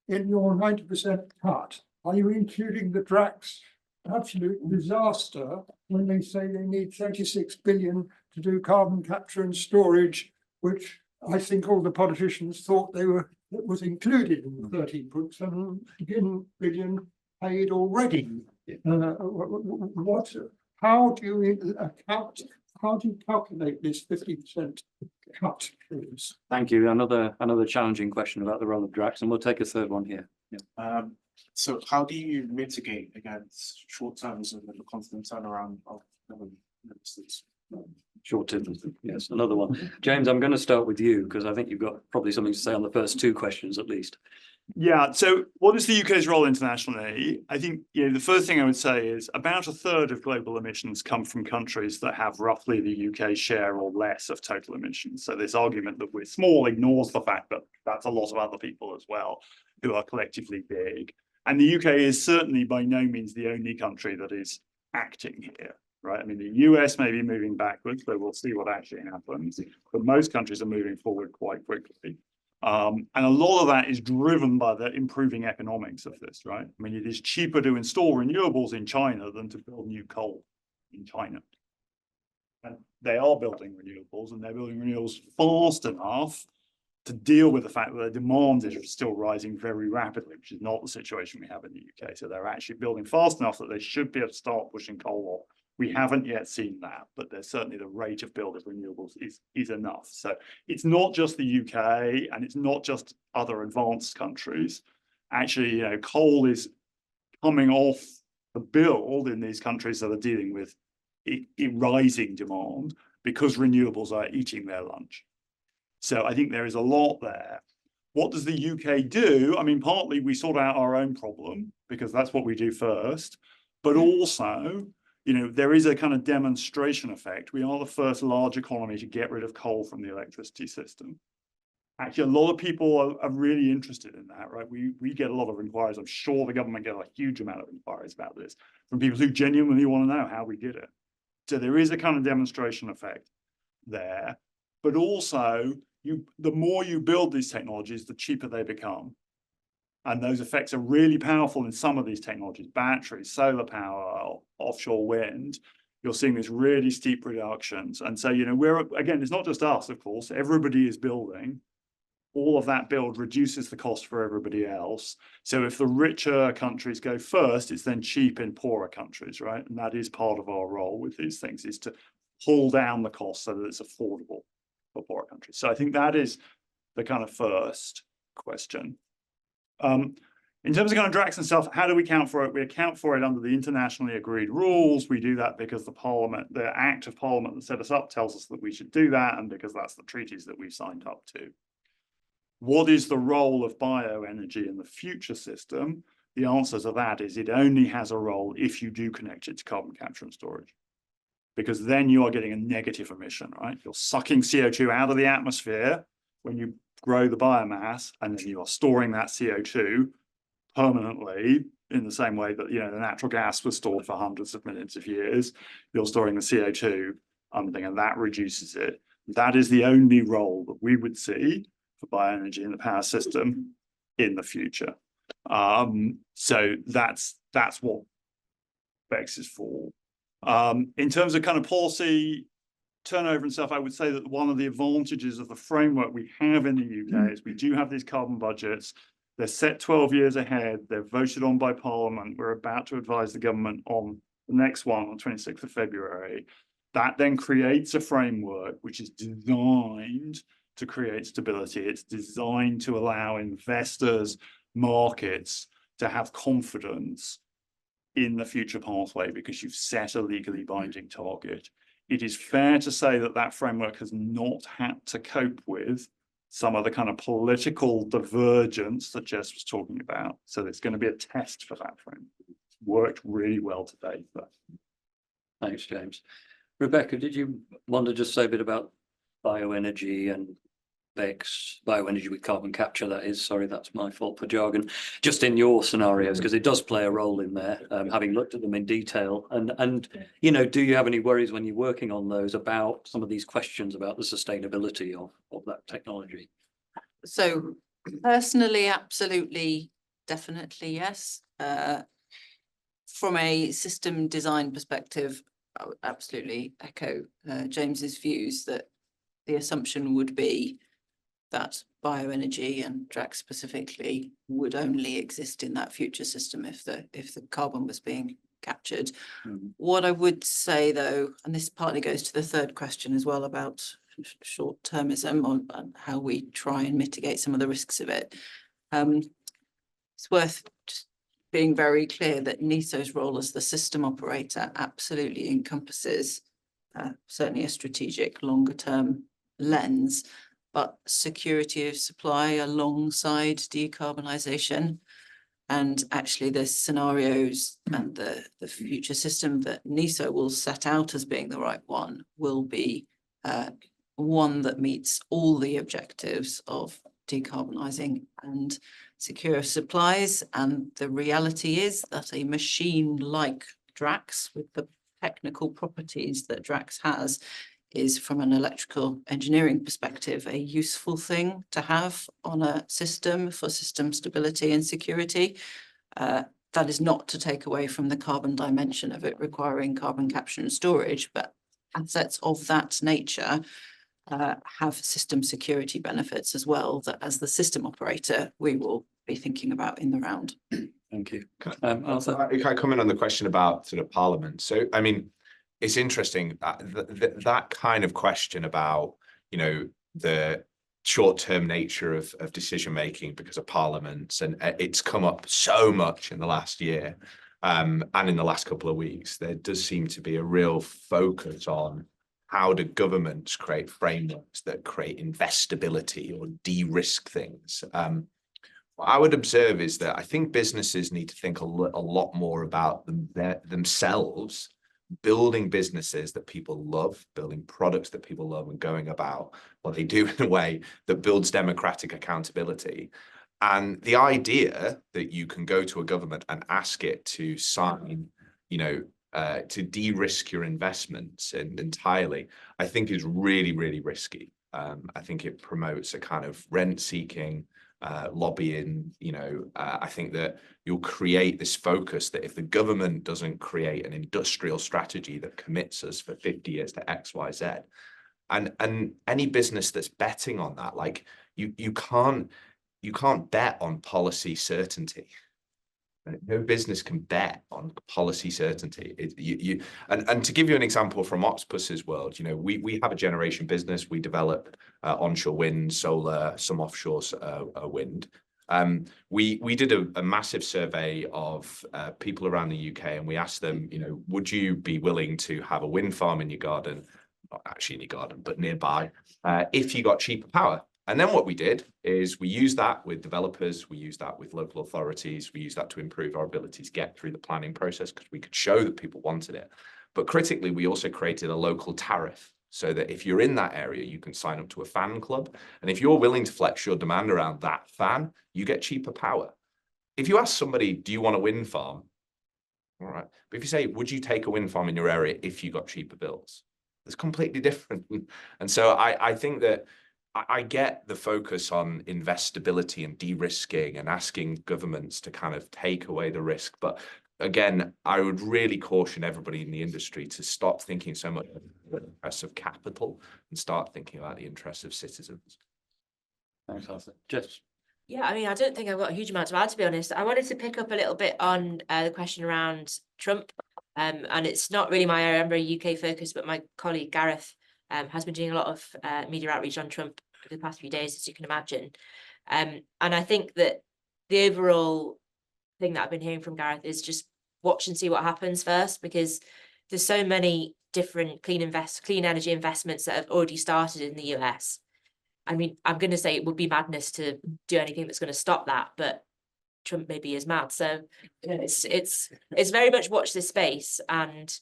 in your 90% cut? Are you including the Drax absolute disaster when they say they need 36 billion to do carbon capture and storage, which I think all the politicians thought that was included in the 13.7 billion paid already? How do you account? How do you calculate this 50% cut, please? Thank you. Another challenging question about the role of Drax, and we'll take a third one here. Yeah. So how do you mitigate against short-termism and the constant turnaround of ministers? Short term, yes, another one. James, I'm going to start with you because I think you've got probably something to say on the first 2 questions at least. Yeah, so what is the UK's role internationally? I think the first thing I would say is about 1/3 of global emissions come from countries that have roughly the UK share or less of total emissions. So this argument that we're small ignores the fact that that's a lot of other people as well who are collectively big. And the UK is certainly by no means the only country that is acting here. Right, I mean, the US may be moving backwards, so we'll see what actually happens. But most countries are moving forward quite quickly. And a lot of that is driven by the improving economics of this, right? I mean, it is cheaper to install renewables in China than to build new coal in China. And they are building renewables, and they're building renewables fast enough to deal with the fact that the demand is still rising very rapidly, which is not the situation we have in the UK. So they're actually building fast enough that they should be able to start pushing coal off. We haven't yet seen that, but there's certainly the rate of build of renewables is enough. So it's not just the UK and it's not just other advanced countries. Actually, coal is coming off the build in these countries that are dealing with rising demand because renewables are eating their lunch. So I think there is a lot there. What does the UK do? I mean, partly we sort out our own problem because that's what we do first, but also there is a kind of demonstration effect. We are the first large economy to get rid of coal from the electricity system. Actually, a lot of people are really interested in that, right? We get a lot of inquiries. I'm sure the government get a huge amount of inquiries about this from people who genuinely want to know how we did it. So there is a kind of demonstration effect there, but also the more you build these technologies, the cheaper they become. And those effects are really powerful in some of these technologies, batteries, solar power, offshore wind. You're seeing these really steep reductions. And so, again, it's not just us, of course, everybody is building. All of that build reduces the cost for everybody else. So if the richer countries go first, it's then cheap in poorer countries, right? And that is part of our role with these things, is to pull down the cost so that it's affordable for poorer countries. So I think that is the kind of first question. In terms of kind of Drax and stuff, how do we account for it? We account for it under the internationally agreed rules. We do that because the Act of Parliament that set us up tells us that we should do that, and because that's the treaties that we've signed up to. What is the role of bioenergy in the future system? The answer to that is it only has a role if you do connect it to carbon capture and storage, because then you are getting a negative emission, right? You're sucking CO2 out of the atmosphere. when you grow the biomass and then you are storing that CO2 permanently in the same way that, the natural gas was stored for hundreds of millions of years, you're storing the CO2 and that reduces it. That is the only role that we would see for bioenergy in the power system in the future. So that's what BECCS is for. In terms of kind of policy turnover and stuff, I would say that one of the advantages of the framework we have in the UK is we do have these carbon budgets. They're set 12 years ahead. They're voted on by Parliament. We're about to advise the government on the next one on 26th of February. That then creates a framework which is designed to create stability. It's designed to allow investors, markets to have confidence in the future pathway because you've set a legally binding target. It is fair to say that that framework has not had to cope with some of the kind of political divergence that Jess was talking about. So there's going to be a test for that framework. It's worked really well to date. Thanks, James. Rebecca, did you want to just say a bit about bioenergy and BECCS, bioenergy with carbon capture, that is, sorry, that's my fault for jargon, just in your scenarios, because it does play a role in there, having looked at them in detail. And do you have any worries when you're working on those about some of these questions about the sustainability of that technology? So personally, absolutely, definitely, yes. From a system design perspective, I would absolutely echo James's views that the assumption would be that bioenergy and DRAC specifically would only exist in that future system if the carbon was being captured. What I would say though, and this partly goes to the third question as well about short-termism on how we try and mitigate some of the risks of it. It's worth just being very clear that NESO's role as the system operator absolutely encompasses certainly a strategic longer term lens, but security of supply alongside decarbonisation. And actually the scenarios and the future system that NESO will set out as being the right one will be one that meets all the objectives of decarbonising and secure supplies. And the reality is that a machine like DRAX, with the technical properties that DRAX has, is from an electrical engineering perspective a useful thing to have on a system for system stability and security. That is not to take away from the carbon dimension of it requiring carbon capture and storage, but assets of that nature have system security benefits as well, that as the system operator we will be thinking about in the round. Thank you. Can I comment on the question about sort of Parliament? So, I mean, it's interesting that kind of question about, the short-term nature of decision-making because of parliaments, and it's come up so much in the last year and in the last couple of weeks. There does seem to be a real focus on how do governments create frameworks that create investability or de-risk things. What I would observe is that I think businesses need to think a lot more about themselves, building businesses that people love, building products that people love, and going about what they do in a way that builds democratic accountability. And the idea that you can go to a government and ask it to sign, to de-risk your investments entirely, I think is really, really risky. I think it promotes a kind of rent-seeking, lobbying. I think that you'll create this focus that if the government doesn't create an industrial strategy that commits us for 50 years to X, Y, Z, and any business that's betting on that, like you can't bet on policy certainty. No business can bet on policy certainty. And to give you an example from Octopus's world, we have a generation business. We develop onshore wind, solar, some offshore wind. We did a massive survey of people around the UK, and we asked them, would you be willing to have a wind farm in your garden, not actually in your garden, but nearby, if you got cheaper power? And then what we did is we used that with developers, we used that with local authorities, we used that to improve our ability to get through the planning process because we could show that people wanted it. But critically, we also created a local tariff so that if you're in that area, you can sign up to a fan club. And if you're willing to flex your demand around that fan, you get cheaper power. If you ask somebody, do you want a wind farm? All right. But if you say, would you take a wind farm in your area if you got cheaper bills? It's completely different. And so I think that I get the focus on investability and de-risking and asking governments to kind of take away the risk. But again, I would really caution everybody in the industry to stop thinking so much about the interests of capital and start thinking about the interests of citizens. Thanks, Arthur. Jess. Yeah, I mean, I don't think I've got a huge amount to add, to be honest. I wanted to pick up a little bit on the question around Trump. And it's not really my area, I'm very UK focused, but my colleague Gareth has been doing a lot of media outreach on Trump for the past few days, as you can imagine. And I think that the overall thing that I've been hearing from Gareth is just watch and see what happens first, because there's so many different clean energy investments that have already started in the US. I mean, I'm going to say it would be madness to do anything that's going to stop that, but Trump maybe is mad. So it's very much watch this space and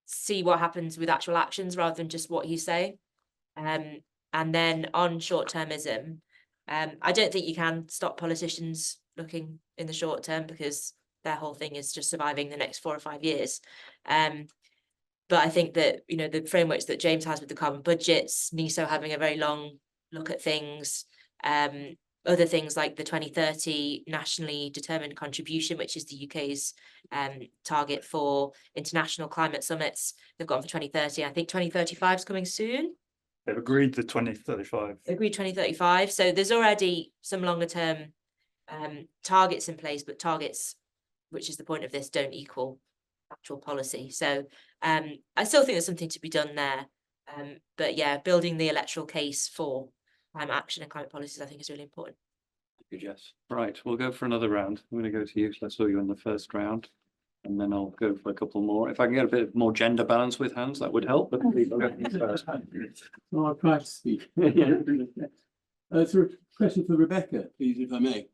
see what happens with actual actions rather than just what he's saying. And then on short-termism, I don't think you can stop politicians looking in the short term, because their whole thing is just surviving the next 4 or 5 years. But I think that, you know, the frameworks that James has with the carbon budgets, NESO having a very long look at things, other things like the 2030 nationally determined contribution, which is the UK's target for international climate summits. They've gone for 2030. I think 2035 is coming soon. They've agreed the 2035. Agreed 2035. So there's already some longer term targets in place, but targets, which is the point of this, don't equal actual policy. So I still think there's something to be done there. But yeah, building the electoral case for climate action and climate policies, I think, is really important. Thank you, Jess. Right, we'll go for another round. I'm going to go to you. So I saw you in the first round, and then I'll go for a couple more. If I can get a bit more gender balance with hands, that would help. But please go first. Oh, I'll try to speak. It's a question for Rebecca, please, if I may.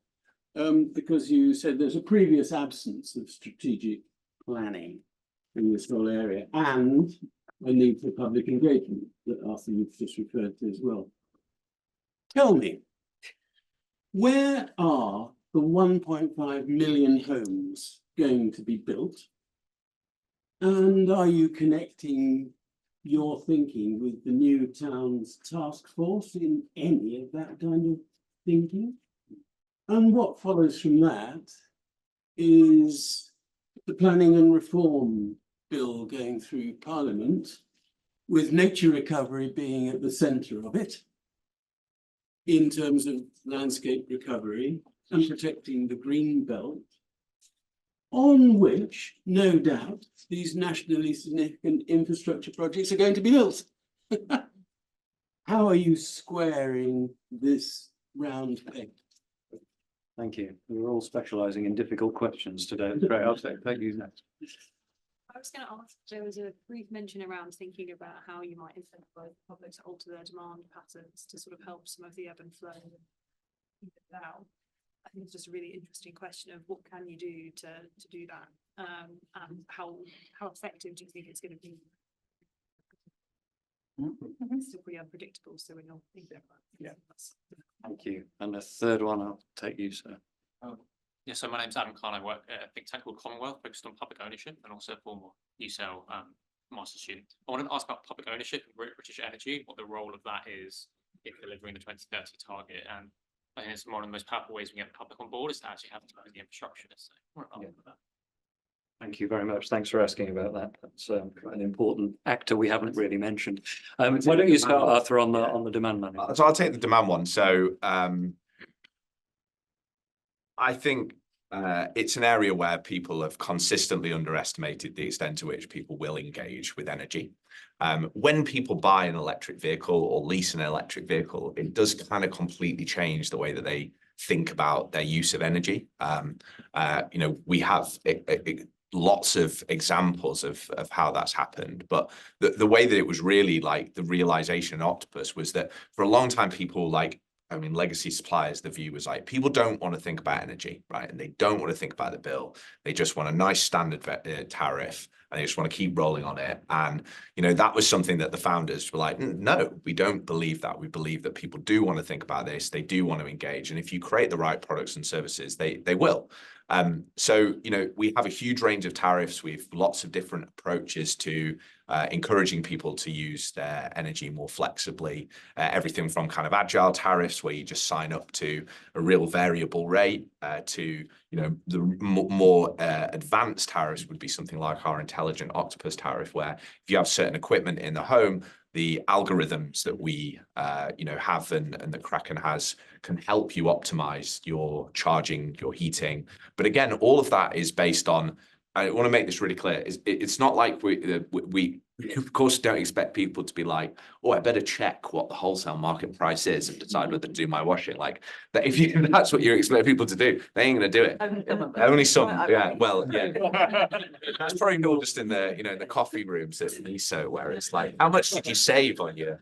Because you said there's a previous absence of strategic planning in this whole area, and a need for public engagement that Arthur you've just referred to as well. Tell me, where are the 1.5 million homes going to be built? And are you connecting your thinking with the new towns task force in any of that kind of thinking? And what follows from that is the planning and reform bill going through Parliament, with nature recovery being at the centre of it, in terms of landscape recovery and protecting the green belt, on which, no doubt, these nationally significant infrastructure projects are going to be built. How are you squaring this round peg? Thank you. We're all specialising in difficult questions today. That's great. I'll take you next. I was going to ask, there was a brief mention around thinking about how you might incentivize the public to alter their demand patterns to sort of help some of the ebb and flow now. I think it's just a really interesting question of what can you do to do that, and how effective do you think it's going to be? It's still pretty unpredictable, so we're not thinking about it. Yeah. Thank you. And the third one, I'll take you, sir. Yeah, so my name's Adam Khan. I work at a think tank called Commonwealth, focused on public ownership, and also a former UCL master student. I wanted to ask about public ownership and British Energy, what the role of that is in delivering the 2030 target. And I think it's one of the most powerful ways we get the public on board is to actually have the infrastructure. So that. Thank you very much. Thanks for asking about that. That's an important actor we haven't really mentioned. Why don't you start, Arthur, on the demand management? So I'll take the demand one. So I think it's an area where people have consistently underestimated the extent to which people will engage with energy. When people buy an electric vehicle or lease an electric vehicle, it does kind of completely change the way that they think about their use of energy. You know, we have lots of examples of how that's happened, but the way that it was really like the realization in Octopus was that for a long time people like I mean, legacy suppliers, the view was like, people don't want to think about energy, right? And they don't want to think about the bill. They just want a nice standard tariff, and they just want to keep rolling on it. And, you know, that was something that the founders were like, no, we don't believe that. We believe that people do want to think about this. They do want to engage. And if you create the right products and services, they will. So, you know, we have a huge range of tariffs. We have lots of different approaches to encouraging people to use their energy more flexibly. Everything from kind of agile tariffs, where you just sign up to a real variable rate, to, you know, the more advanced tariffs would be something like our intelligent octopus tariff, where if you have certain equipment in the home, the algorithms that we you know, have and that Kraken has can help you optimize your charging, your heating. But again, all of that is based on, I want to make this really clear, it's not like we of course don't expect people to be like, oh, I better check what the wholesale market price is and decide whether to do my washing. Like that, if that's what you expect people to do, they ain't going to do it. Only some, yeah. Well, yeah. That's probably more just in the, you know, the coffee rooms at NISO, where it's like, how much did you save on your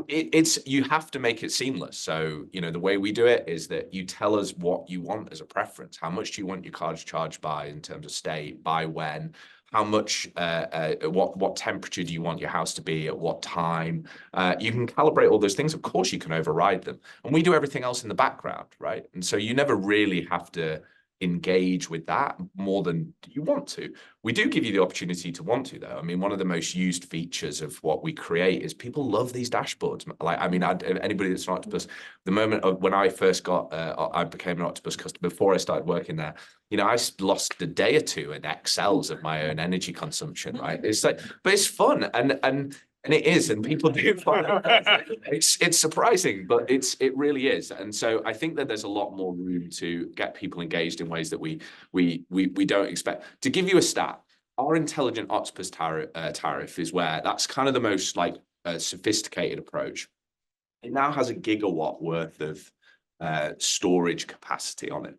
it's, you have to make it seamless. So, you know, the way we do it is that you tell us what you want as a preference. How much do you want your car to charge by in terms of state, by when, how much, what temperature do you want your house to be at what time? You can calibrate all those things. Of course, you can override them. And we do everything else in the background, right? And so you never really have to engage with that more than you want to. We do give you the opportunity to want to, though. I mean, one of the most used features of what we create is people love these dashboards. Like, I mean, anybody that's an Octopus, the moment of when I first got, I became an Octopus customer before I started working there, you know, I lost a day or two in Excels of my own energy consumption, right? It's like, but it's fun. And it is, and people do find it. It's surprising, but it really is. And so I think that there's a lot more room to get people engaged in ways that we don't expect. To give you a stat, our intelligent octopus tariff is where that's kind of the most like sophisticated approach. It now has 1 gigawatt worth of storage capacity on it.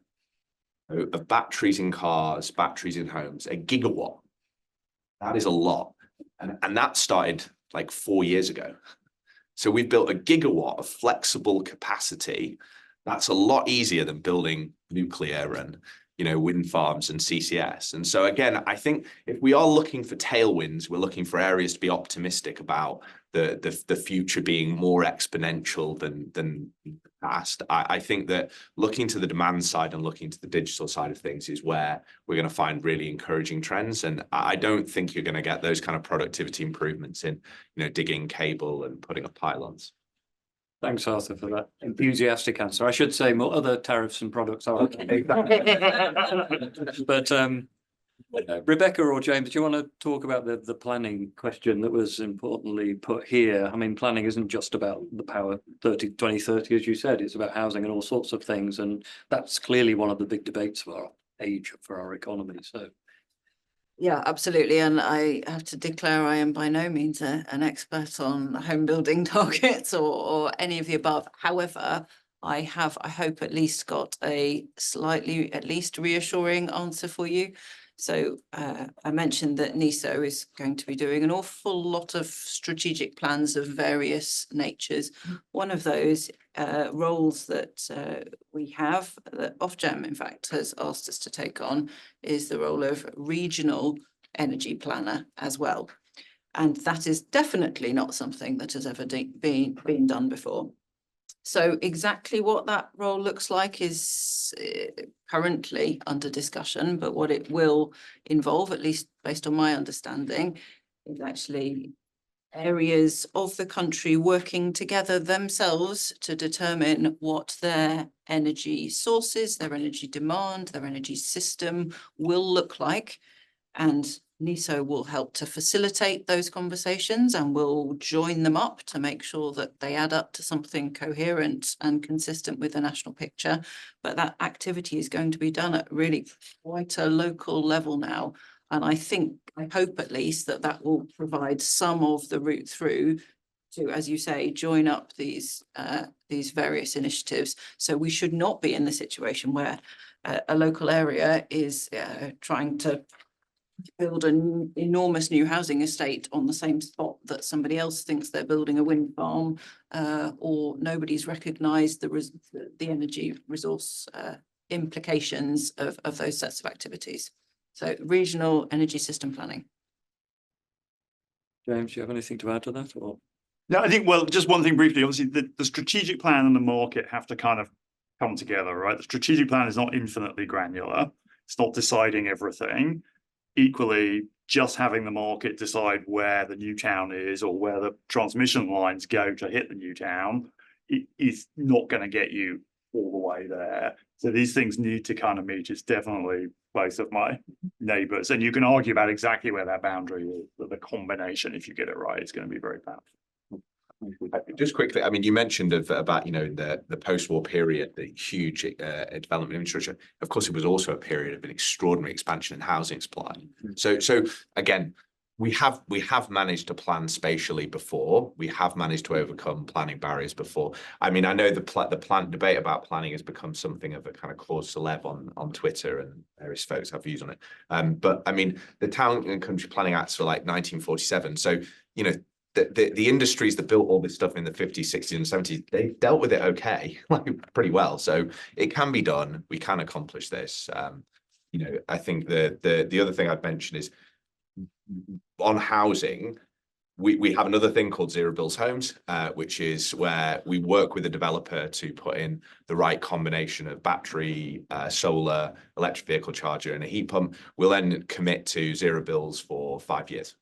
Of batteries in cars, batteries in homes, 1 gigawatt. That is a lot. And that started like 4 years ago. So we've built 1 gigawatt of flexible capacity. That's a lot easier than building nuclear and, you know, wind farms and CCS. And so again, I think if we are looking for tailwinds, we're looking for areas to be optimistic about the future being more exponential than the past. I think that looking to the demand side and looking to the digital side of things is where we're going to find really encouraging trends. And I don't think you're going to get those kind of productivity improvements in, you know, digging cable and putting up pylons. Thanks, Arthur, for that enthusiastic answer. I should say more other tariffs and products are okay. But Rebecca or James, do you want to talk about the planning question that was importantly put here? I mean, planning isn't just about the power 2030, as you said, it's about housing and all sorts of things. And that's clearly one of the big debates of our age for our economy. So. Yeah, absolutely. And I have to declare I am by no means an expert on home building targets or any of the above. However, I hope at least got a slightly, at least reassuring answer for you. So I mentioned that NISO is going to be doing an awful lot of strategic plans of various natures. One of those roles that we have, that Ofgem in fact has asked us to take on, is the role of regional energy planner as well. And that is definitely not something that has ever been done before. So exactly what that role looks like is currently under discussion, but what it will involve, at least based on my understanding, is actually areas of the country working together themselves to determine what their energy sources, their energy demand, their energy system will look like. And NISO will help to facilitate those conversations and will join them up to make sure that they add up to something coherent and consistent with the national picture. But that activity is going to be done at really quite a local level now. And I hope at least that will provide some of the route through to, as you say, join up these various initiatives. So we should not be in the situation where a local area is trying to build an enormous new housing estate on the same spot that somebody else thinks they're building a wind farm, or nobody's recognised the energy resource implications of those sets of activities. So regional energy system planning. James, do you have anything to add to that? Or No, I think, well, just one thing briefly, obviously the strategic plan and the market have to kind of come together, right? The strategic plan is not infinitely granular. It's not deciding everything. Equally, just having the market decide where the new town is or where the transmission lines go to hit the new town is not going to get you all the way there. So these things need to kind of meet. It's definitely both of my neighbours. And you can argue about exactly where that boundary is, but the combination, if you get it right, is going to be very powerful. Just quickly, I mean, you mentioned about, you know, the post-war period, the huge development of infrastructure. Of course, it was also a period of an extraordinary expansion in housing supply. So again, we have managed to plan spatially before. We have managed to overcome planning barriers before. I mean, I know the plan debate about planning has become something of a kind of cause celeb on Twitter, and various folks have views on it. But I mean, the Town and Country Planning Acts were like 1947. So, you know, the industries that built all this stuff in the 50s, 60s, and 70s, they dealt with it okay, like pretty well. So it can be done. We can accomplish this. You know, I think the other thing I'd mention is on housing, we have another thing called Zero Bills Homes, which is where we work with a developer to put in the right combination of battery, solar, electric vehicle charger, and a heat pump. We'll then commit to 0 bills for 5 years.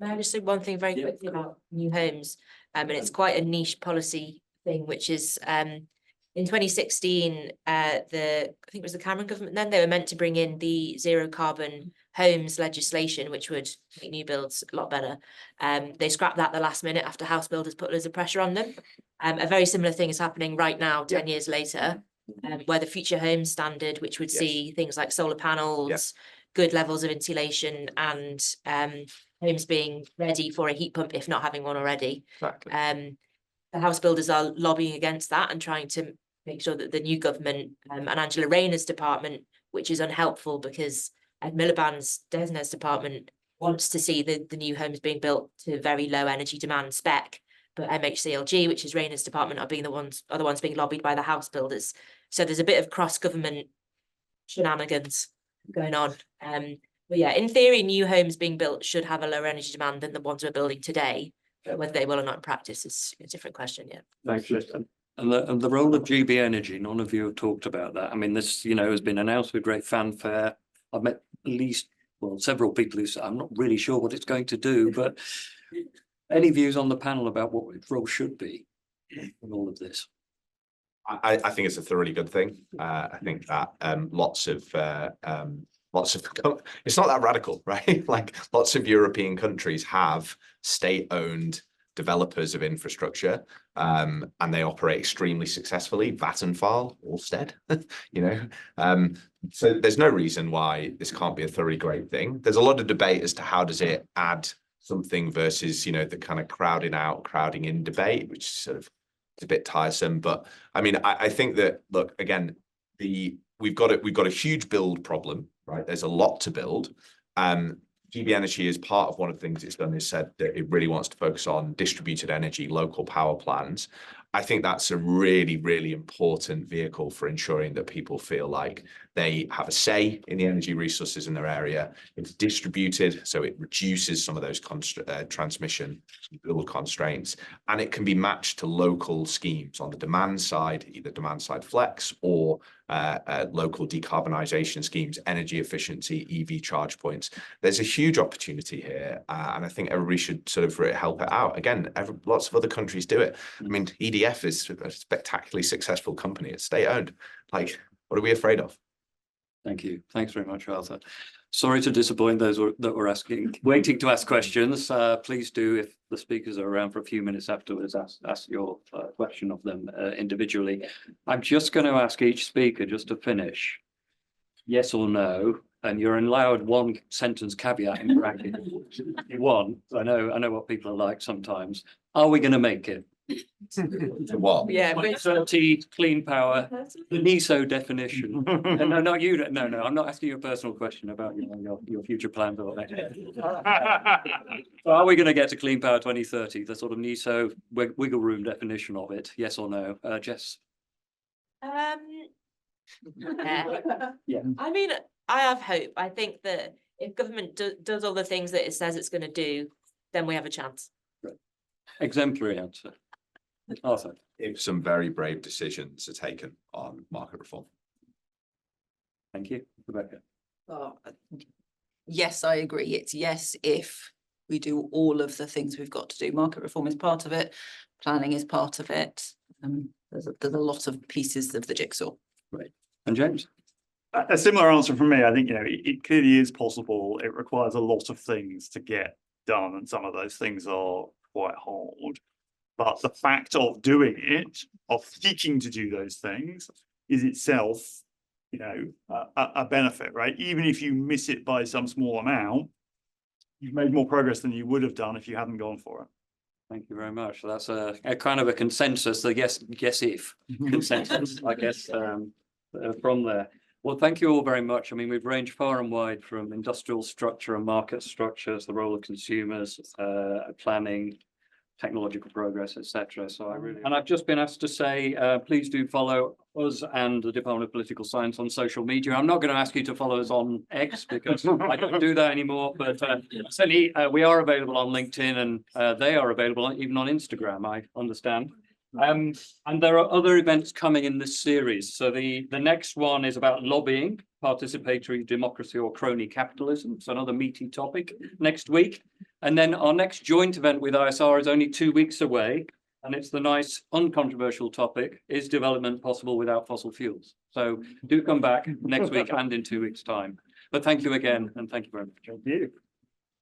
May I just say one thing very quickly about new homes? And it's quite a niche policy thing, which is in 2016, I think it was the Cameron government then, they were meant to bring in the zero carbon homes legislation, which would make new builds a lot better. They scrapped that the last minute after house builders put loads of pressure on them. A very similar thing is happening right now, 10 years later, where the Future Homes Standard, which would see things like solar panels, good levels of insulation, and homes being ready for a heat pump if not having one already. Exactly. The house builders are lobbying against that and trying to make sure that the new government and Angela Rayner's department, which is unhelpful because Ed Miliband's DESNZ department wants to see the new homes being built to very low energy demand spec, but MHCLG, which is Rayner's department, are the ones being lobbied by the house builders. So there's a bit of cross-government shenanigans going on. But yeah, in theory, new homes being built should have a lower energy demand than the ones we're building today. But whether they will or not in practice is a different question. Yeah. thanks, Tristan. And the role of GB Energy, none of you have talked about that. I mean, this, you know, has been announced with great fanfare. I've met at least, well, several people who say, I'm not really sure what it's going to do, but any views on the panel about what its role should be in all of this? I think it's a thoroughly good thing. I think that lots of it's not that radical, right? Like lots of European countries have state-owned developers of infrastructure, and they operate extremely successfully. Vattenfall, Ørsted, you know. So there's no reason why this can't be a thoroughly great thing. There's a lot of debate as to how does it add something versus, you know, the kind of crowding out, crowding in debate, which sort of is a bit tiresome. But I mean, I think that, look, again, we've got a huge build problem, right? There's a lot to build. GB Energy, is part of one of the things it's done, is said that it really wants to focus on distributed energy, local power plants. I think that's a really, really important vehicle for ensuring that people feel like they have a say in the energy resources in their area. It's distributed, so it reduces some of those transmission build constraints, and it can be matched to local schemes on the demand side, either demand side flex or local decarbonisation schemes, energy efficiency, EV charge points. There's a huge opportunity here, and I think everybody should sort of help it out. Again, lots of other countries do it. I mean, EDF is a spectacularly successful company. It's state-owned. Like, what are we afraid of? Thank you. Thanks very much, Arthur. Sorry to disappoint those that were waiting to ask questions. Please do, if the speakers are around for a few minutes afterwards, ask your question of them individually. I'm just going to ask each speaker just to finish, yes or no, and you're allowed one sentence caveat in bracket. One, I know what people are like sometimes. Are we going to make it? To what? Yeah. 2030 clean power, the NESO definition. No, not you. No, I'm not asking you a personal question about your future plans or that. So are we going to get to clean power 2030? The sort of NESO wiggle room definition of it? Yes or no? Jess? Yeah. Yeah. I mean, I have hope. I think that if government does all the things that it says it's going to do, then we have a chance. Exemplary answer. Arthur. If some very brave decisions are taken on market reform. Thank you. Rebecca. Yes, I agree. It's yes if we do all of the things we've got to do. Market reform is part of it. Planning is part of it. There's a lot of pieces of the jigsaw. Right. And James? A similar answer from me. I think, it clearly is possible. It requires a lot of things to get done, and some of those things are quite hard. But the fact of doing it, of seeking to do those things, is itself, a benefit, right? Even if you miss it by some small amount, you've made more progress than you would have done if you hadn't gone for it. Thank you very much. So that's a kind of a consensus, the yes if consensus, I guess, from there. Well, thank you all very much. I mean, we've ranged far and wide from industrial structure and market structures, the role of consumers, planning, technological progress, etc. So and I've just been asked to say, please do follow us and the Department of Political Science on social media. I'm not going to ask you to follow us on X because I don't do that anymore, but certainly we are available on LinkedIn, and they are available even on Instagram, I understand. And there are other events coming in this series. So the next one is about lobbying, participatory democracy or crony capitalism. It's another meaty topic next week. And then our next joint event with ISR is only 2 weeks away. And it's the nice, uncontroversial topic, is development possible without fossil fuels? So do come back next week and in 2 weeks' time. But thank you again, and thank you very much. Thank you.